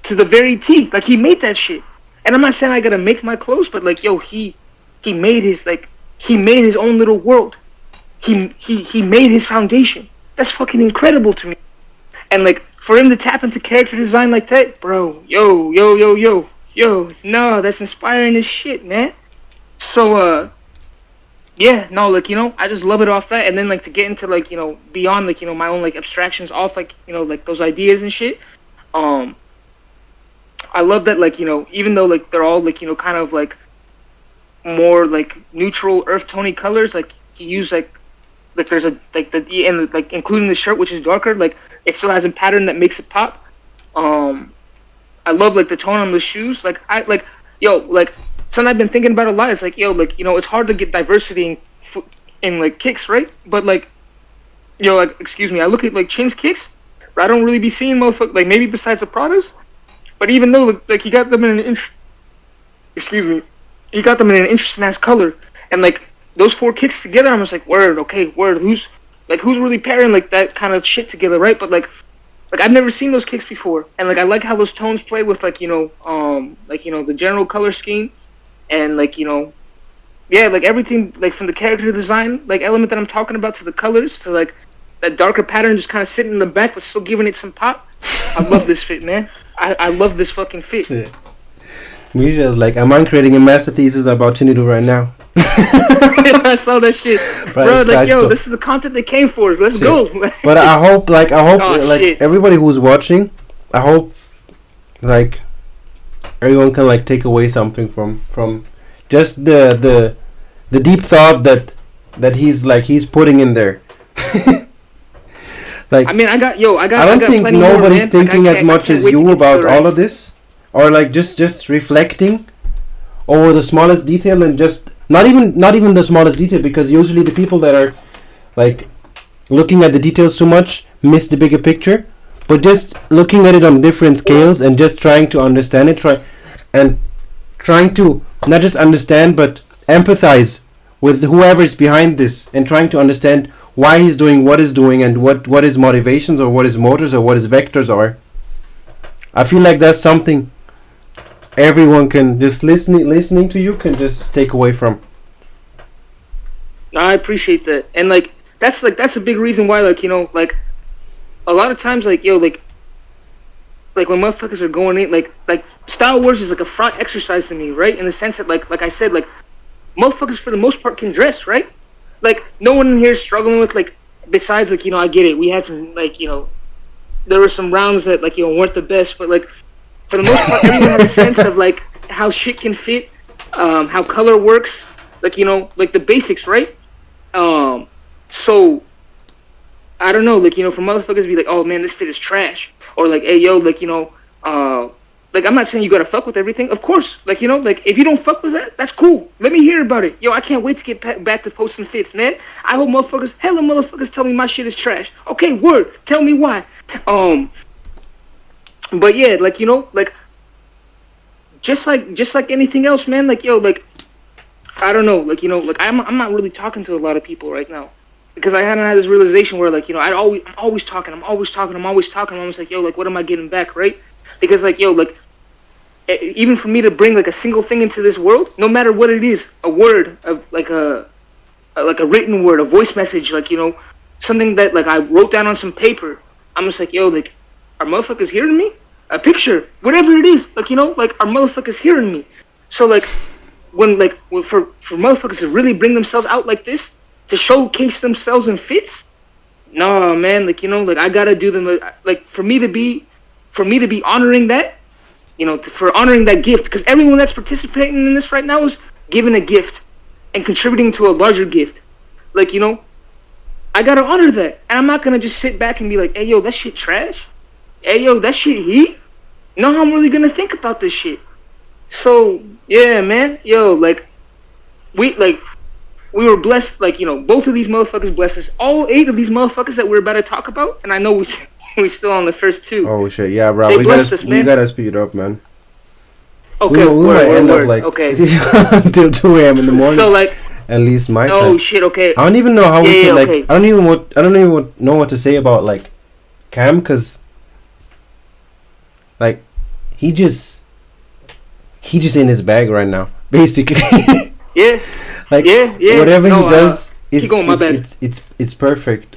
to the very T. Like he made that shit. And I'm not saying I gotta make my clothes, but like, yo, he made his like he made his own little world. He made his foundation. That's fucking incredible to me. And like for him to tap into character design like that, bro, yo, no, that's inspiring as shit, man. So yeah, no, like, I just love it off that. And then like to get into like, beyond like, my own like abstractions off like, like those ideas and shit. I love that, like, even though like they're all like, kind of like more like neutral earth tony colors, like he used like there's a like the and like including the shirt, which is darker, like it still has a pattern that makes it pop. I love like the tone on the shoes. Like I like, yo, like something I've been thinking about a lot. It's like, yo, like, it's hard to get diversity in like kicks, right? But like, like, excuse me, I look at like Chin's kicks, but I don't really be seeing motherfuckers, like maybe besides the Pradas. But even though like he got them in an he got them in an interesting ass color, and like those four kicks together, I'm just like, word, okay, word. Who's really pairing like that kind of shit together, right? But like I've never seen those kicks before, and like I like how those tones play with like, the general color scheme, and like, yeah, like everything, like from the character design like element that I'm talking about to the colors to like that darker pattern just kind of sitting in the back but still giving it some pop. I love this fit, man. I love this fucking fit. Shit. Misha's like, I'm creating a master thesis about Chinidu right now. I saw that shit, bro. Like, yo, this is the content they came for. Let's shit. Go. But I hope, like, shit. everybody who's watching, I hope, like, everyone can like take away something from just the deep thought that he's putting in there. I Like, mean, I don't think plenty more, nobody's man. Like, thinking as I much can't as wait to you get to about the all rest. of this, or like just reflecting over the smallest detail, and just not even the smallest detail, because usually the people that are like looking at the details too much miss the bigger picture, but just looking at it on different scales and just trying to understand it, trying to not just understand but empathize with whoever is behind this, and trying to understand why he's doing what he's doing, and what his motivations, or what his motors, or what his vectors are. I feel like that's something everyone can just listening to you can just take away from. No, I appreciate that, and that's a big reason why, like, like a lot of times, like, like when motherfuckers are going in, like Star Wars is like a front exercise to me, right? In the sense that, like I said, like motherfuckers for the most part can dress, right? Like no one in here is struggling with, like, besides, like, I get it. We had some, like, there were some rounds that, like, weren't the best, but like for the most part, everyone has a sense of like how shit can fit, how color works, like, like the basics, right? So I don't know, like, for motherfuckers to be like, oh man, this fit is trash, or like, hey yo, like, like, I'm not saying you gotta fuck with everything, of course, like, like if you don't fuck with that, that's cool. Let me hear about it, yo. I can't wait to get back to posting fits, man. I hope hella motherfuckers tell me my shit is trash. Okay, word, tell me why. But yeah, like, like just like anything else, man. Like, yo, like I don't know, like, like I'm not really talking to a lot of people right now, because I hadn't had this realization where, like, I'm always talking. I'm always like, yo, like, what am I getting back, right? Because, like, yo, like, even for me to bring, like, a single thing into this world, no matter what it is, a word, like a written word, a voice message, like, something that, like, I wrote down on some paper, I'm just like, yo, like, are motherfuckers hearing me? A picture, whatever it is, like, like, are motherfuckers hearing me? So, like, for motherfuckers to really bring themselves out like this, to showcase themselves in fits, nah, man, like, like, I gotta do them, like, for me to be honoring that, for honoring that gift, because everyone that's participating in this right now is giving a gift and contributing to a larger gift, like, I gotta honor that, and I'm not gonna just sit back and be like, hey yo, that shit trash, hey yo, that shit heat. No, I'm really gonna think about this shit. So yeah, man, yo, like we were blessed, like, both of these motherfuckers blessed us. All 8 of these motherfuckers that we're about to talk about, and I know we still on the first 2. Oh shit, yeah, bro. They blessed us, man. We gotta speed up, man. Okay, we might end up like okay. until 2 a.m. in the morning. So, like, at least my time. oh shit, okay. I don't even know how we can, like, okay. I don't even know what to say about, like, Cam, cause like he just in his bag right now, basically. Yeah. Like, yeah. Whatever he does is keep going, my bad. It's perfect.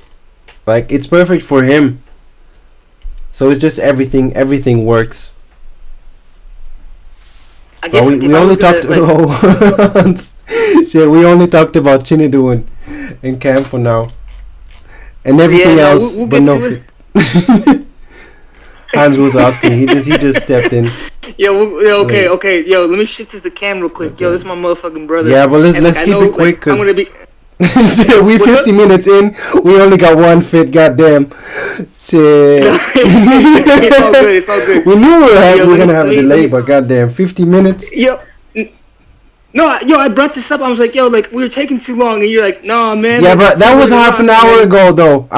Like, it's perfect for him. So it's just everything works. I guess we only talked shit, we only talked about Chinadu and Cam for now. And everything else, we'll but no fit. Hans was asking. He just stepped in. Okay. Yo, let me shift to the cam real quick. Okay. Yo, this is my motherfucking brother. Yeah, but let's keep it quick, cause I'm gonna be. we 50 minutes in. We only got one fit. Goddamn. Shit. It's all good. We knew we were gonna have a delay, but goddamn, 50 minutes. No, I brought this up. I was like, yo, like, we were taking too long, and you're like, no, man. Yeah, but that was half an hour ago, though.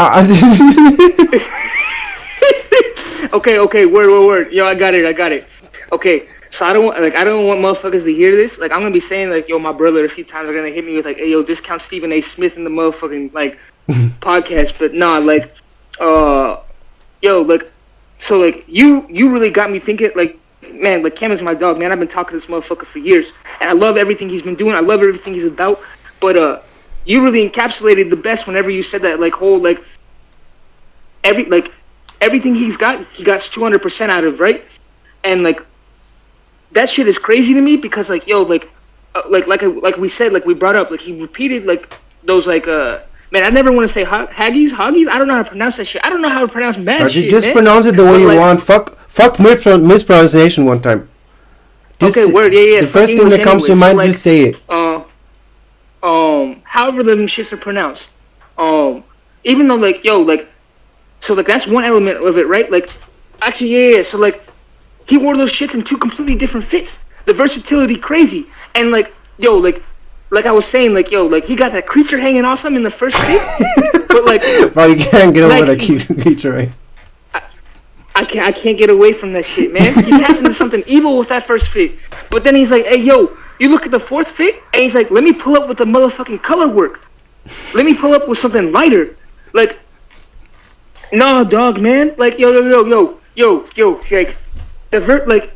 Okay, word. Yo, I got it. Okay, so I don't want motherfuckers to hear this. Like, I'm gonna be saying, like, yo, my brother a few times are gonna hit me with, like, hey, yo, discount Stephen A. Smith in the motherfucking, like, podcast. But nah, like, yo, like, so, like, you really got me thinking, like, man, like, Cam is my dog, man. I've been talking to this motherfucker for years, and I love everything he's been doing. I love everything he's about. But you really encapsulated the best whenever you said that, like, whole, like, everything he got 200% out of, right? And, like, that shit is crazy to me because, like, yo, like we said, like we brought up, like, he repeated, like, those, like, man, I never want to say Haggies. I don't know how to pronounce that shit. I don't know how to pronounce mad shit, just man. Pronounce it the way you want. Fuck mispronunciation one time. Okay, word, yeah. The first thing that comes to your mind, like, just say it. However them shits are pronounced. Even though, like, yo, like, So like that's one element of it, right? Like, actually, yeah. So like, he wore those shits in 2 completely different fits. The versatility, crazy. And like, yo, like I was saying, like, yo, like he got that creature hanging off him in the first fit, but like, bro, you can't get over that creature, right? I can't get away from that shit, man. He tapped into something evil with that first fit, but then he's like, hey, yo, you look at the 4th fit, and he's like, let me pull up with the motherfucking color work. Let me pull up with something lighter. Like, nah, dog, man. Like, yo, like, like,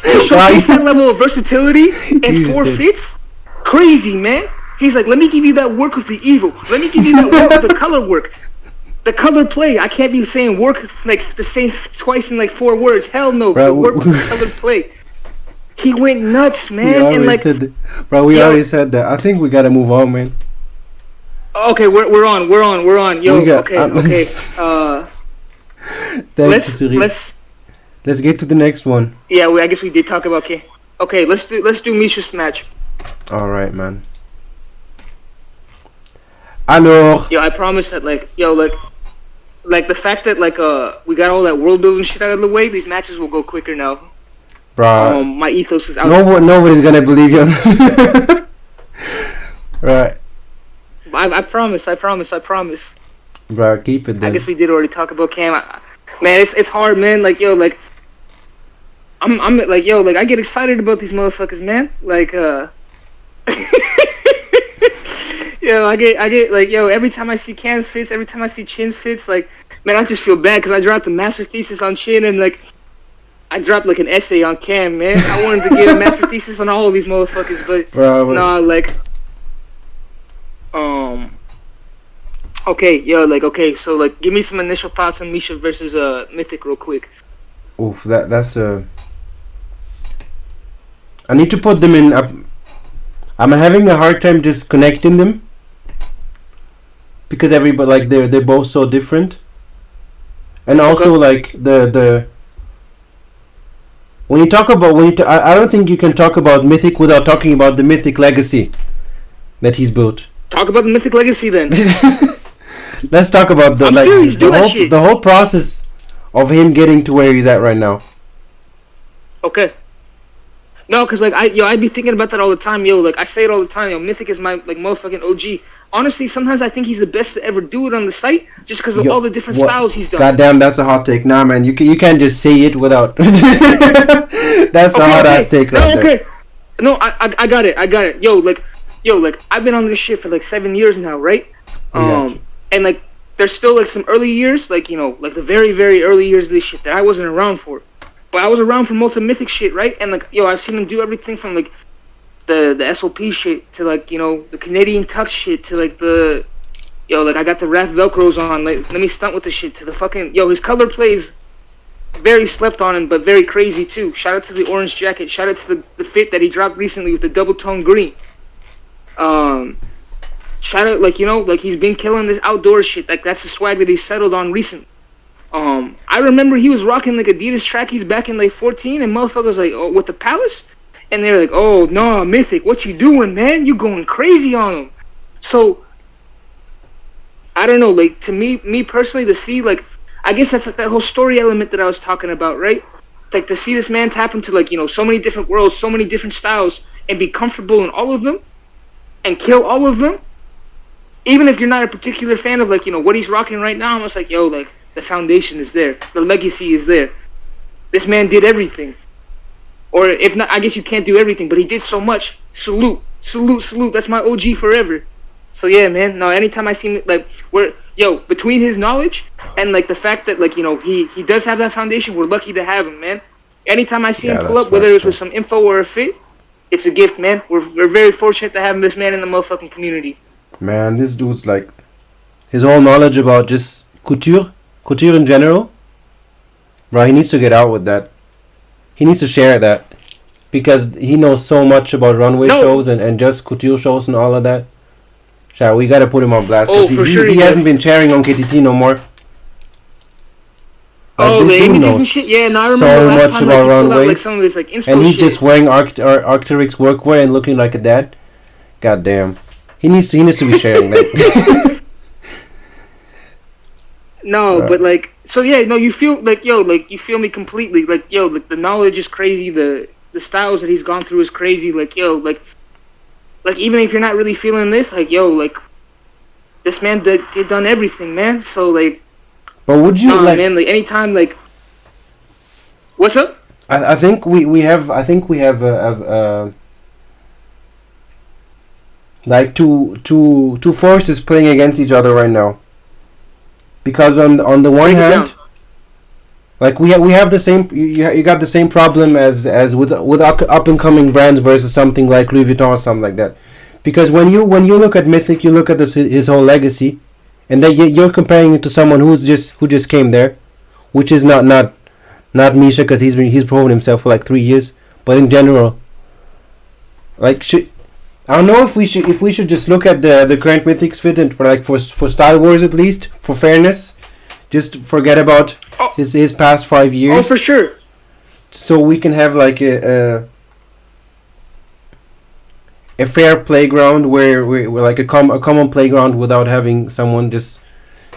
to showcase that level of versatility and 4 fits, crazy, man. He's like, let me give you that work with the evil. Let me give you that work with the color work. The color play. I can't be saying work like the same twice in like 4 words. Hell no. Bro, work with the color play. He went nuts, man. And like, bro, we already said that. I think we gotta move on, man. Okay, we're on. Yo, okay. Let's get to the next one. Yeah, I guess we did talk about K. Okay, let's do Misha's match. All right, man. Alors. Yo, I promise that like the fact that we got all that world building shit out of the way, these matches will go quicker now. Bro, my ethos is out. Nobody's gonna believe you. Right. I promise. Bro, keep it then. I guess we did already talk about Cam. Man, it's hard, man. Like, yo, like I'm like, yo, like I get excited about these motherfuckers, man. Like, yo, I get like, yo, every time I see Cam's fits, every time I see Chin's fits, like, man, I just feel bad because I dropped a master thesis on Chin and like I dropped like an essay on Cam, man. I wanted to get a master thesis on all of these motherfuckers, but nah, like, okay, yo, like, okay, so like, give me some initial thoughts on Misha versus Mythic real quick. Oof, that's I need to put them in. I'm having a hard time just connecting them because everybody like they're both so different, and also like the when you talk about I don't think you can talk about Mythic without talking about the Mythic legacy that he's built. Talk about the Mythic legacy then. Let's talk about the whole process of him getting to where he's at right now. Okay. No, cause like I'd be thinking about that all the time, yo. Like I say it all the time, yo. Mythic is my like motherfucking OG. Honestly, sometimes I think he's the best to ever do it on the site, just because of all the different styles he's done. Goddamn, that's a hot take. Nah, man, you can't just say it without. That's a hot ass take right there. No, I got it. Yo, like I've been on this shit for like 7 years now, right? And like there's still like some early years, like, you know, like the very, very early years of this shit that I wasn't around for. But I was around for most of the Mythic shit, right? And like, yo, I've seen him do everything from like the SOP shit to like, you know, the Canadian Tux shit to like the, yo, like I got the Wrath Velcros on, like let me stunt with the shit to the fucking, yo, his color plays very slept on him, but very crazy too. Shout out to the orange jacket. Shout out to the fit that he dropped recently with the double tone green. Shout out, like, you know, like he's been killing this outdoor shit. Like that's the swag that he settled on recently. I remember he was rocking like Adidas trackies back in like 14, and motherfuckers like, oh, with the Palace, and they're like, oh no, Mythic, what you doing, man? You going crazy on him. So I don't know, like to me personally, to see like, I guess that's like that whole story element that I was talking about, right? Like to see this man tap into like, you know, so many different worlds, so many different styles, and be comfortable in all of them, and kill all of them. Even if you're not a particular fan of like, you know, what he's rocking right now, I'm just like, yo, like the foundation is there, the legacy is there. This man did everything, or if not, I guess you can't do everything, but he did so much. Salute. That's my OG forever. So yeah, man. No, anytime I see like between his knowledge and like the fact that like, you know, he does have that foundation, we're lucky to have him, man. Anytime I see him pull up, whether it's with some info or a fit, it's a gift, man. We're very fortunate to have this man in the motherfucking community. Man, this dude's like, his whole knowledge about just couture in general, bro, he needs to get out with that. He needs to share that, because he knows so much about runway shows and just couture shows and all of that. Shall we gotta put him on blast, because he hasn't been sharing on KTT no more. Like, the images and shit. Yeah, no, I remember so last much time, about like, runways, like, some of his, like, and he's just wearing Arc'teryx workwear and looking like a dad. God damn. He needs to be sharing that. No, but like, so yeah, no, you feel like, yo, like you feel me completely. Like, yo, like the knowledge is crazy. The styles that he's gone through is crazy. Like, yo, like even if you're not really feeling this, like, yo, like this man did done everything, man. So like, But would you like? man, like anytime, like, what's up? I think we have a like two forces playing against each other right now. Because on the one hand, like we have the same you got the same problem as with up and coming brands versus something like Louis Vuitton or something like that. Because when you look at Mythic, you look at his whole legacy, and then you're comparing it to someone who just came there, which is not Misha, because he's proven himself for like 3 years. But in general, like I don't know if we should just look at the current Mythics fit, and for Star Wars at least, for fairness, just forget about his past 5 years. Oh, for sure. So we can have like a fair playground where we're like a common playground without having someone just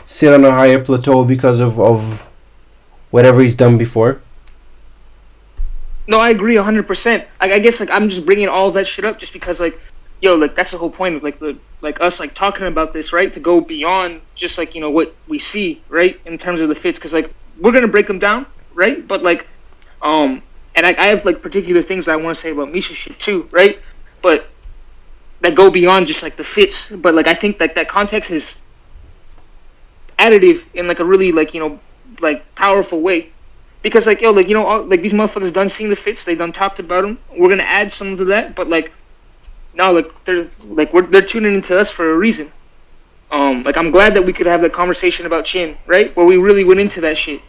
sit on a higher plateau because of whatever he's done before. No, I agree 100%. I guess like I'm just bringing all that shit up just because like, yo, like that's the whole point of like us like talking about this, right? To go beyond just like, you know, what we see, right? In terms of the fits, because like we're gonna break them down, right? But like, and I have like particular things that I want to say about Misha shit too, right? But that go beyond just like the fits. But like I think that context is additive in like a really like, you know, like powerful way. Because like, yo, like, you know, all, like these motherfuckers done seen the fits, they done talked about them. We're gonna add some to that, but like, no, like they're tuning into us for a reason. Like I'm glad that we could have that conversation about Chin, right? Where we really went into that shit.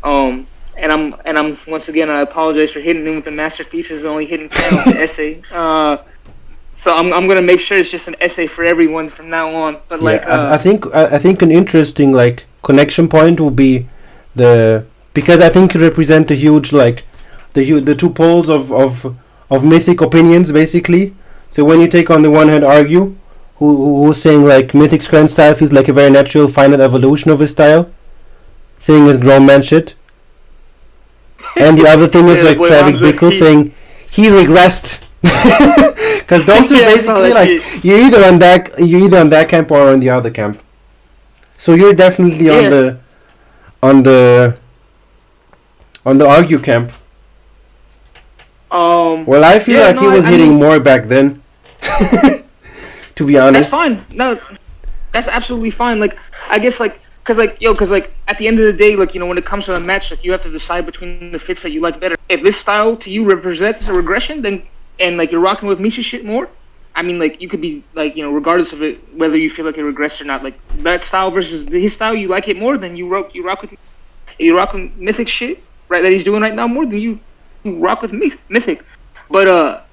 And I'm once again, I apologize for hitting him with the master thesis and only hitting 10 on the essay. So I'm gonna make sure it's just an essay for everyone from now on. But like, yeah, I think an interesting like connection point will be because I think it represents a huge like the two poles of Mythic opinions basically. So when you take on the one hand argue, who's saying like Mythic's current style feels like a very natural final evolution of his style, saying his grown man shit. And the other thing is like Travis Bickle saying he regressed. Because those are basically like you're either on that camp or on the other camp. So you're definitely on the argue camp. Well, I feel like he was hitting more back then. To be honest, that's fine. No, that's absolutely fine. Like I guess like because like at the end of the day, like, you know, when it comes to a match, like you have to decide between the fits that you like better. If this style to you represents a regression, then and like you're rocking with Misha shit more, I mean, like you could be like, you know, regardless of it, whether you feel like it regressed or not, like that style versus his style, you like it more, then you rock with Mythic shit, right? That he's doing right now more than you rock with Mythic. But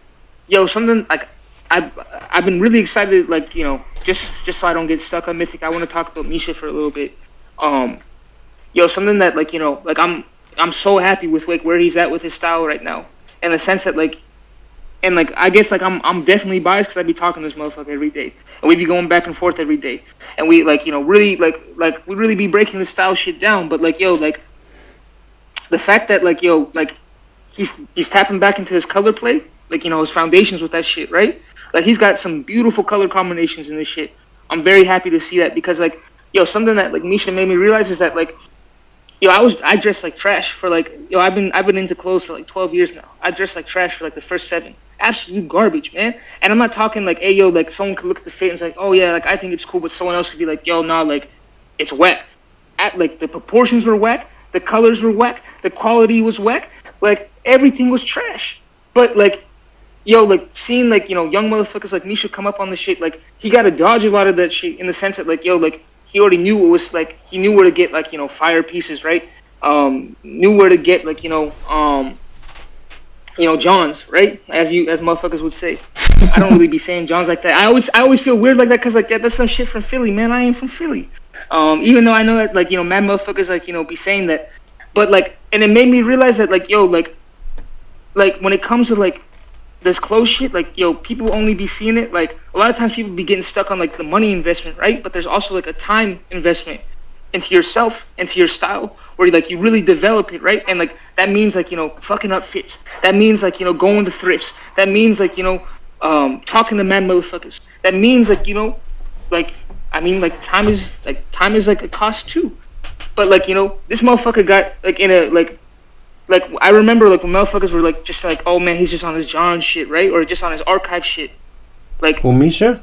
yo, something like I've been really excited, like, you know, just so I don't get stuck on Mythic, I want to talk about Misha for a little bit. Yo, something that like, you know, like I'm so happy with like where he's at with his style right now, in the sense that like. And like I guess like I'm definitely biased because I be talking to this motherfucker every day, and we be going back and forth every day, and we like, you know, really like we really be breaking the style shit down. But like, yo, like the fact that like, yo, like he's tapping back into his color play, like, you know, his foundations with that shit, right? Like he's got some beautiful color combinations in this shit. I'm very happy to see that because like, yo, something that like Misha made me realize is that like, yo, I dress like trash for like, yo, I've been into clothes for like 12 years now. I dress like trash for like the first 7. Absolute garbage, man. And I'm not talking like, hey, yo, like someone could look at the fit and it's like, oh yeah, like I think it's cool, but someone else could be like, yo, nah, like it's whack. Like the proportions were whack, the colors were whack, the quality was whack, like everything was trash. But like, yo, like seeing like, you know, young motherfuckers like Misha come up on the shit, like he got to dodge a lot of that shit in the sense that like, yo, like he already knew it was like, he knew where to get like, you know, fire pieces, right? Knew where to get like, you know, Johns, right? As motherfuckers would say. I don't really be saying Johns like that. I always feel weird like that because like that's some shit from Philly, man. I ain't from Philly. Even though I know that like, you know, mad motherfuckers like, you know, be saying that, but like, and it made me realize that like, yo, like when it comes to like this clothes shit, like, yo, people only be seeing it like a lot of times people be getting stuck on like the money investment, right? But there's also like a time investment. into yourself, into your style, where like you really develop it, right? And like that means like fucking up fits. That means like going to thrifts. That means like talking to mad motherfuckers. That means like like I mean like time is like a cost too. But like this motherfucker got like in a like I remember like when motherfuckers were like just like, oh man, he's just on his John shit, right? Or just on his archive shit. Like Who, Misha?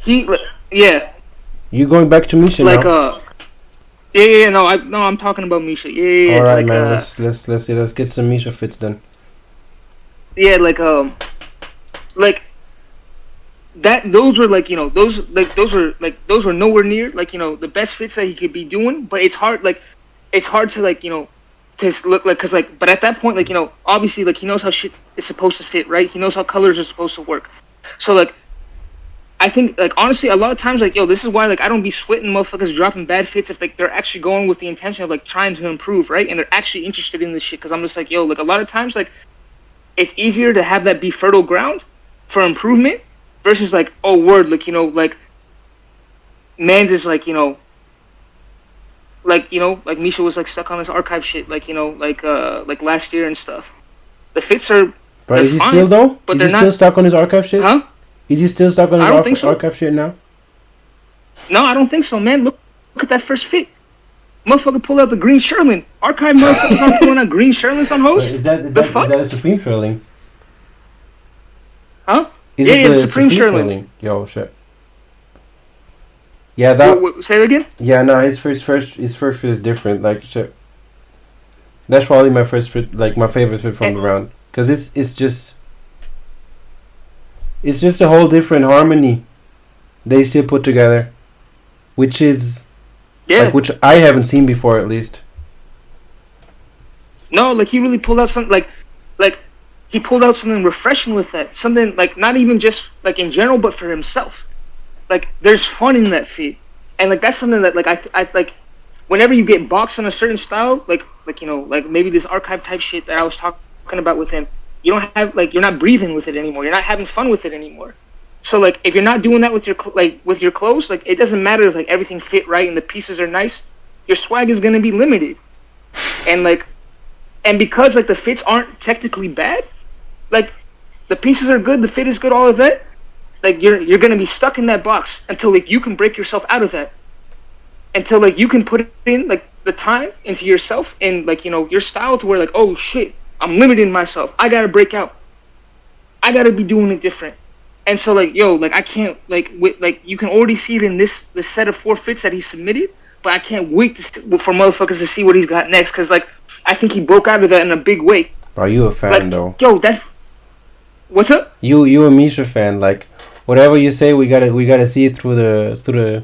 he yeah. You going back to Misha Like now? yeah, no, I'm talking about Misha. Yeah. All right, like, man. Let's get some Misha fits then. Yeah, like that. Those were like those were nowhere near like the best fits that he could be doing. But it's hard to like to look like because like but at that point like obviously like he knows how shit is supposed to fit, right? He knows how colors are supposed to work. So like I think like honestly a lot of times like this is why like I don't be sweating motherfuckers dropping bad fits if like they're actually going with the intention of like trying to improve, right? And they're actually interested in this shit, because I'm just like like a lot of times like it's easier to have that be fertile ground for improvement versus like word like like man's is like like like Misha was like stuck on this archive shit like like last year and stuff. The fits are But is he fine, still though? but Is they're he not still stuck on his archive shit? Huh? Is he still stuck on I don't think his so. archive shit now? No, I don't think so, man. Look at that first fit. Motherfucker pulled out the green Sherlin. Archive motherfuckers aren't pulling out green Sherlins on host. Is that a Supreme Sherling? Huh? Is yeah, it the Supreme Sherlin. Yo, shit. Yeah, that. Say it again. Yeah, no, his first fit is different. Like shit. That's probably my first fit, like my favorite fit from the round, because it's just a whole different harmony they still put together, which is like which I haven't seen before, at least. No, like he really pulled out something like he pulled out something refreshing with that. Something like not even just like in general, but for himself. Like there's fun in that fit, and like that's something that like I like. Whenever you get boxed on a certain style, like like maybe this archive type shit that I was talking about with him, you don't have like you're not breathing with it anymore. You're not having fun with it anymore. So like if you're not doing that with your with your clothes, like it doesn't matter if like everything fit right and the pieces are nice. Your swag is gonna be limited, and because like the fits aren't technically bad, like the pieces are good, the fit is good, all of that. Like you're gonna be stuck in that box until like you can break yourself out of that. Until like you can put in like the time into yourself and like your style to where like, oh shit, I'm limiting myself. I gotta break out. I gotta be doing it different. And so like like I can't like like you can already see it in this set of 4 fits that he submitted, but I can't wait for motherfuckers to see what he's got next, because like I think he broke out of that in a big way. Are you a fan like, though? That. What's up? You a Misha fan? Like whatever you say, we gotta see it through the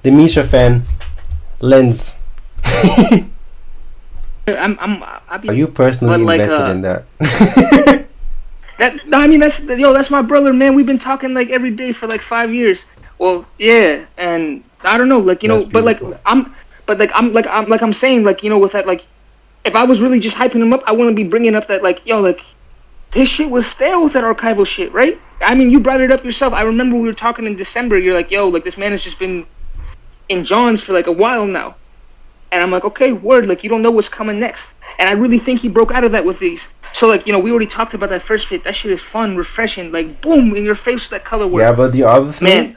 Misha fan lens. Are you personally invested in that? I mean that's my brother, man. We've been talking like every day for like 5 years. Well, yeah, and I don't know, like but like I'm saying like with that, like if I was really just hyping him up, I wouldn't be bringing up that like like his shit was stale with that archival shit, right? I mean, you brought it up yourself. I remember we were talking in December. You're like, like this man has just been in John's for like a while now. And I'm like, okay, word, like you don't know what's coming next. And I really think he broke out of that with these. So like, we already talked about that first fit. That shit is fun, refreshing, like boom, in your face with that color work. Yeah, but the other thing, man.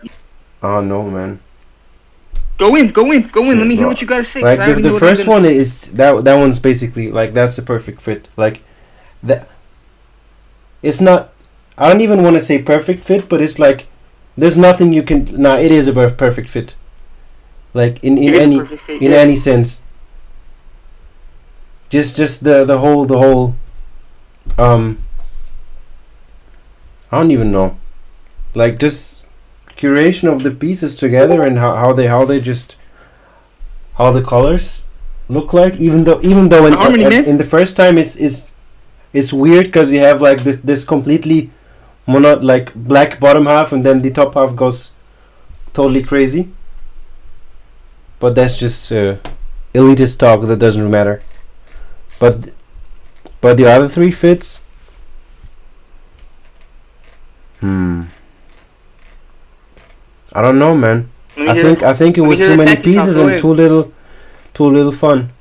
Oh no, man. Go in. Let me hear what you gotta say. Like the first one is that one's basically like that's the perfect fit. Like that. It's not. I don't even want to say perfect fit, but it's like there's nothing you can. Nah, it is a perfect fit. Like in any sense. Just the whole I don't even know. Like just curation of the pieces together and how the colors look like, even though in the first time it's weird because you have like this completely like black bottom half and then the top half goes totally crazy. But that's just elitist talk that doesn't matter. But the other 3 fits. I don't know, man. I think it was too many pieces and too little too little fun.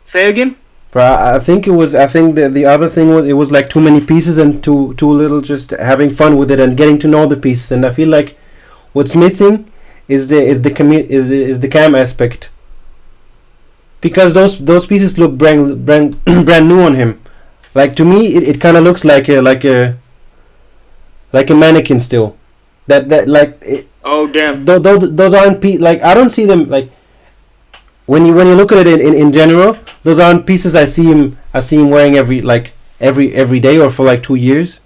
Say again? But I think it was. I think the other thing was it was like too many pieces and too little just having fun with it and getting to know the pieces. And I feel like what's missing is the cam aspect, because those pieces look brand new on him. Like to me, it kind of looks like a mannequin still. That like. Oh damn. Those aren't like I don't see them like. When you look at it in general, those aren't pieces I see him wearing every day or for like 2 years.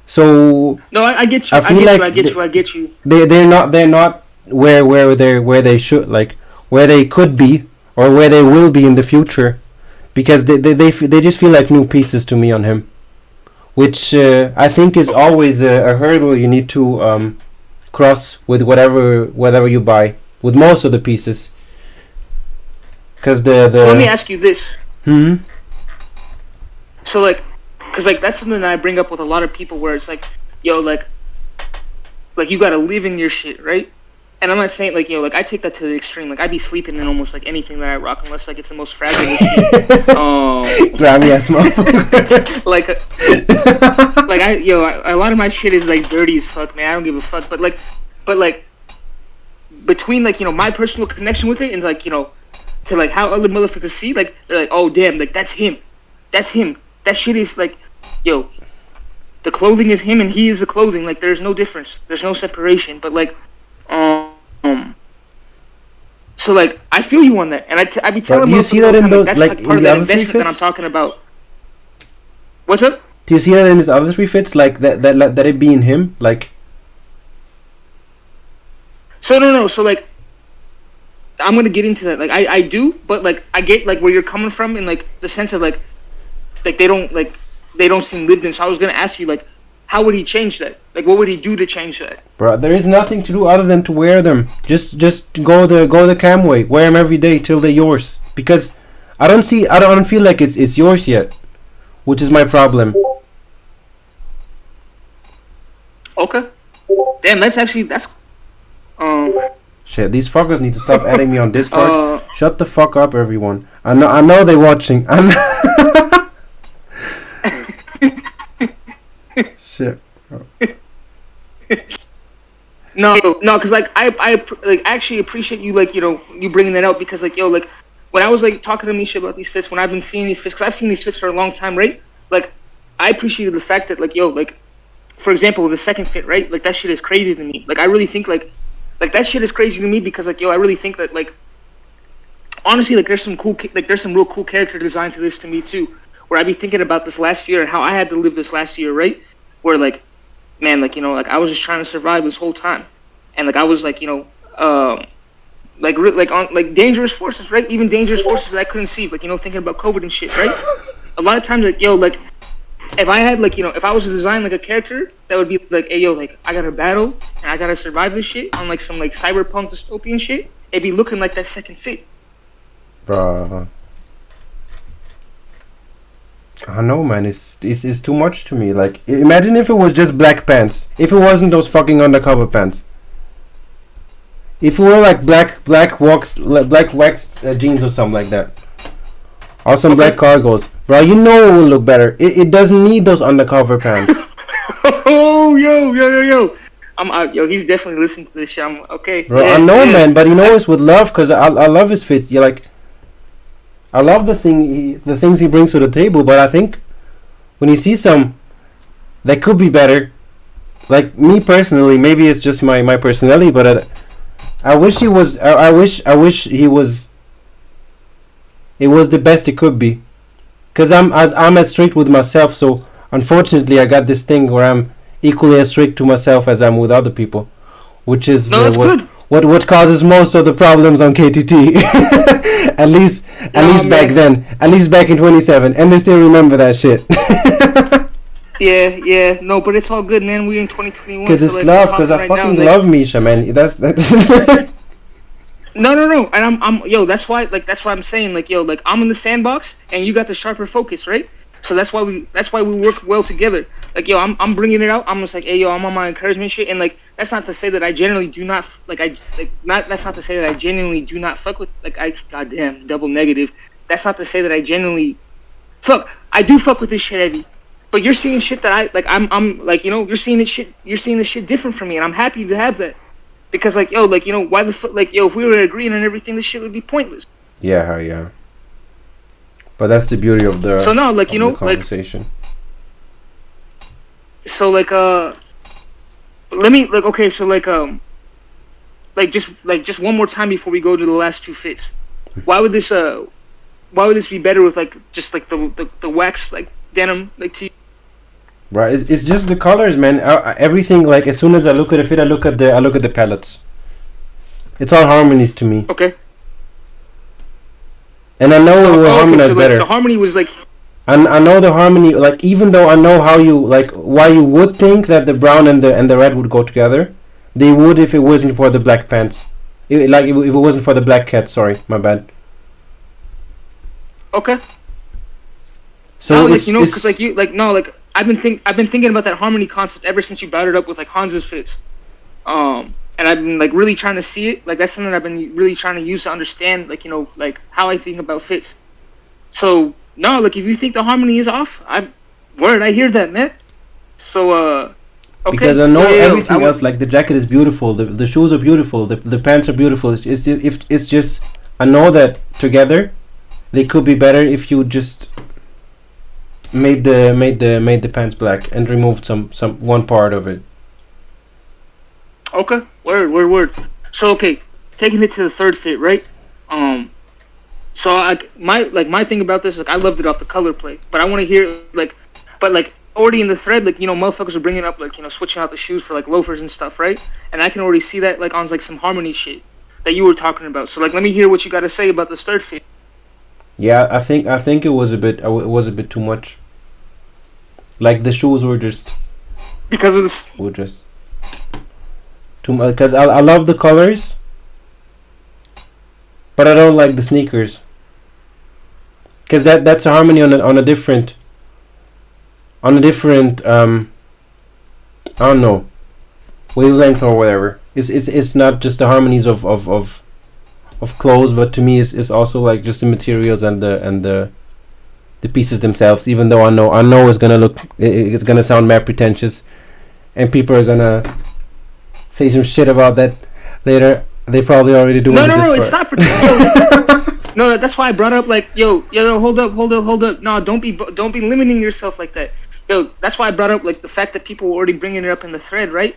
So no, I get you. I get you. They're not where they should, like where they could be or where they will be in the future, because they just feel like new pieces to me on him, which I think is always a hurdle you need to cross with whatever you buy. With most of the pieces, because the So let me ask you this. Hmm. So like, cause like that's something that I bring up with a lot of people, where it's like, yo, like you gotta live in your shit, right? And I'm not saying like, yo, like I take that to the extreme. Like I be sleeping in almost like anything that I rock, unless like it's the most fragile shit. Grammy ass motherfucker. Like a lot of my shit is like dirty as fuck, man. I don't give a fuck. But like. Between like, you know, my personal connection with it and like, you know, to like how other motherfuckers see, like they're like, oh damn, like that's him, that shit is like, yo, the clothing is him and he is the clothing. Like there's no difference, there's no separation. But like, so like I feel you on that, and I be telling. Do you see that in those that's like part in of the the other three investment that I'm fits? talking about. What's up? Do you see that in his other three fits? Like that it be in him, like. So no. So like, I'm gonna get into that. Like I do, but like I get like where you're coming from in like the sense of like they don't seem lived in. So I was gonna ask you like, how would he change that? Like what would he do to change that? Bro, there is nothing to do other than to wear them. Just go the cam way. Wear them every day till they're yours. Because I don't feel like it's yours yet, which is my problem. Okay. Damn, that's. Shit, these fuckers need to stop adding me on Discord. Shut the fuck up, everyone. I know they're watching. Shit. No, because like I like actually appreciate you, like, you know, you bringing that out, because like, yo, like when I was like talking to Misha about these fits, when I've been seeing these fits, because I've seen these fits for a long time, right? Like I appreciated the fact that like, yo, like for example, the second fit, right? Like that shit is crazy to me. Like I really think like that shit is crazy to me, because like, yo, I really think that like honestly, like there's some real cool character design to this to me too, where I be thinking about this last year and how I had to live this last year, right? Where like, man, like, you know, like I was just trying to survive this whole time, and like I was like, you know, like dangerous forces, right? Even dangerous forces that I couldn't see, like, you know, thinking about COVID and shit, right? A lot of times, like, yo, like if I had like, you know, if I was to design like a character that would be like, hey, yo, like I gotta battle and I gotta survive this shit on like some like cyberpunk dystopian shit, it'd be looking like that second fit. Bruh. I know, man. It's too much to me. Like, imagine if it was just black pants. If it wasn't those fucking undercover pants. If it were like black waxed jeans or something like that, or some black cargos, bro. You know it will look better. It doesn't need those undercover pants. Oh, yo. I'm out, yo. He's definitely listening to this shit. I'm okay. Bro, yeah, I know, man, but he knows with love, cause I love his fit. You're like. I love the things he brings to the table, but I think when you see some that could be better, like me personally, maybe it's just my personality, but I wish he was. I wish he was. It was the best it could be, cause I'm as strict with myself. So unfortunately, I got this thing where I'm equally as strict to myself as I'm with other people, which is what causes most of the problems on KTT. At least back then. At least back in 27. And they still remember that shit. Yeah. No, but it's all good, man. We're in 2021. Because it's love. Because I fucking love Misha, man. That's No. And I'm that's why I'm saying, like, yo, like I'm in the sandbox and you got the sharper focus, right? So that's why we work well together. Like, yo, I'm bringing it out. I'm just like, hey, yo, I'm on my encouragement shit, and like that's not to say that I generally do not that's not to say that I genuinely do not fuck with goddamn double negative. That's not to say that I genuinely I do fuck with this shit heavy. But you're seeing shit that I'm like, you're seeing this shit different from me, and I'm happy to have that. Because why the fuck, if we were agreeing on everything, this shit would be pointless. Yeah. But that's the beauty of the the conversation. Let me just one more time before we go to the last two fits. Why would this be better with the wax denim to Right, it's just the colors, man. Everything, as soon as I look at a fit, I look at the palettes. It's all harmonies to me. Okay. And I know it will harmonize better. The harmony was I know the harmony, even though I know how you why you would think that the brown and the red would go together, they would if it wasn't for the black pants. If it wasn't for the black cat. Sorry, my bad. Okay. So I've been thinking about that harmony concept ever since you brought it up with Hans's fits, and I've been really trying to see it. That's something I've been really trying to use to understand how I think about fits. So no, if you think the harmony is off, I hear that, man. So okay. Because I know everything else. The jacket is beautiful, the shoes are beautiful, the pants are beautiful. It's just I know that together they could be better if you just made the pants black and removed some one part of it. Okay, word. So taking it to the third fit, right? So my thing about this is I loved it off the color play, but I want to hear already in the thread, motherfuckers are bringing up switching out the shoes for loafers and stuff, right? And I can already see that on some harmony shit that you were talking about. So let me hear what you got to say about this third fit. Yeah, I think it was a bit too much. The shoes were just because of this. Were just too much. Because I love the colors, but I don't like the sneakers. Because that's a harmony on a different I don't know, wavelength or whatever. It's not just the harmonies of clothes, but to me it's also just the materials and the pieces themselves. Even though I know it's gonna sound mad pretentious, and people are gonna say some shit about that later. They probably already do. No, it's not pretentious. No, that's why I brought up yo, hold up. No, don't be limiting yourself like that. Yo, that's why I brought up the fact that people were already bringing it up in the thread, right?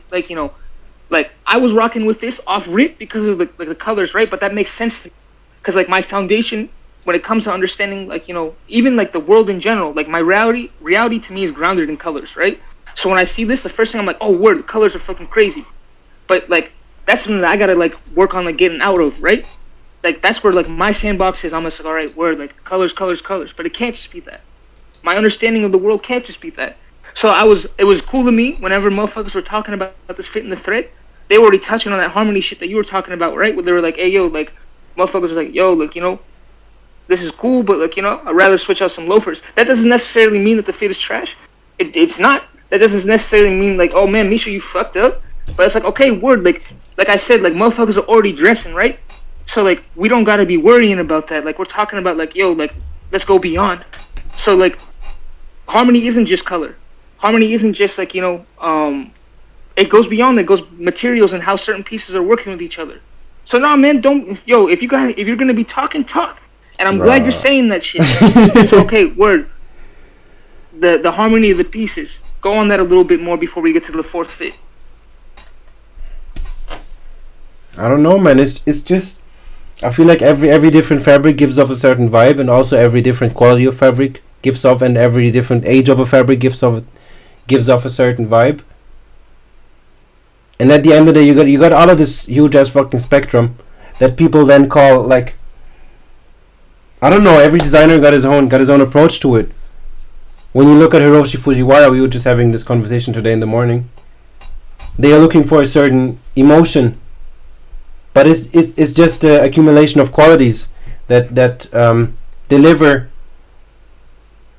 I was rocking with this off rip because of the colors, right? But that makes sense because my foundation when it comes to understanding even the world in general, my reality to me is grounded in colors, right? So when I see this, the first thing I'm oh word, the colors are fucking crazy. But that's something that I gotta work on getting out of, right? That's where my sandbox is. I'm just all right, word, colors, but it can't just be that. My understanding of the world can't just be that. So it was cool to me whenever motherfuckers were talking about this fit in the thread. They were already touching on that harmony shit that you were talking about, right? Where they were hey yo, motherfuckers were yo, this is cool, but I'd rather switch out some loafers. That doesn't necessarily mean that the fit is trash. It's not. That doesn't necessarily mean oh man, Misha, you fucked up. But it's okay, word, like I said, motherfuckers are already dressing, right? So we don't gotta be worrying about that. We're talking about yo, let's go beyond. So harmony isn't just color. Harmony isn't just it goes beyond that. It goes materials and how certain pieces are working with each other. So no, man, if you're gonna be talking, talk. And I'm glad you're saying that shit. So word. The harmony of the pieces. Go on that a little bit more before we get to the fourth fit. I don't know, man. It's just I feel every different fabric gives off a certain vibe, and also every different quality of fabric gives off, and every different age of a fabric gives off a certain vibe. And at the end of the day, you got all of this huge ass fucking spectrum that people then call I don't know. Every designer got his own approach to it. When you look at Hiroshi Fujiwara, we were just having this conversation today in the morning. They are looking for a certain emotion, but it's just an accumulation of qualities that deliver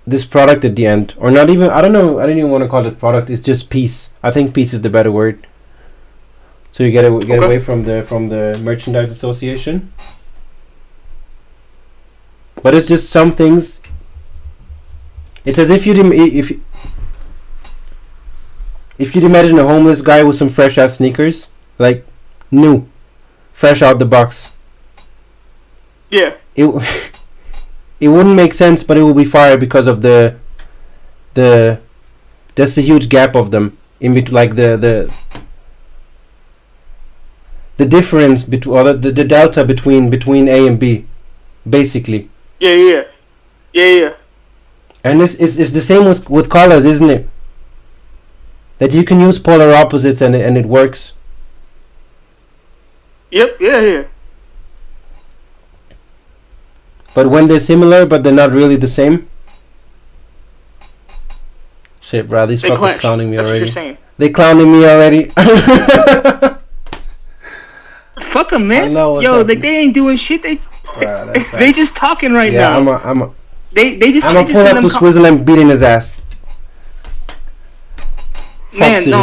this product at the end, or not even. I don't know. I don't even want to call it product. It's just piece. I think piece is the better word. So you get away from the merchandise association. But it's just some things. It's as if you'd imagine a homeless guy with some fresh ass sneakers, like new, fresh out the box. Yeah. It wouldn't make sense, but it will be fire because of the there's a huge gap of them in between, like the difference between, or the delta between A and B, basically. Yeah. And it's the same with colors, isn't it? That you can use polar opposites and it works. Yep. Yeah. But when they're similar, but they're not really the same. Shit, bro, these fuckers clowning me already. What you're saying. They clowning me already. Fuck them, man. Yo, like they ain't doing shit. They just talking right now. Yeah, They just. I'm gonna pull up the swizzle and beating his ass. Man, no.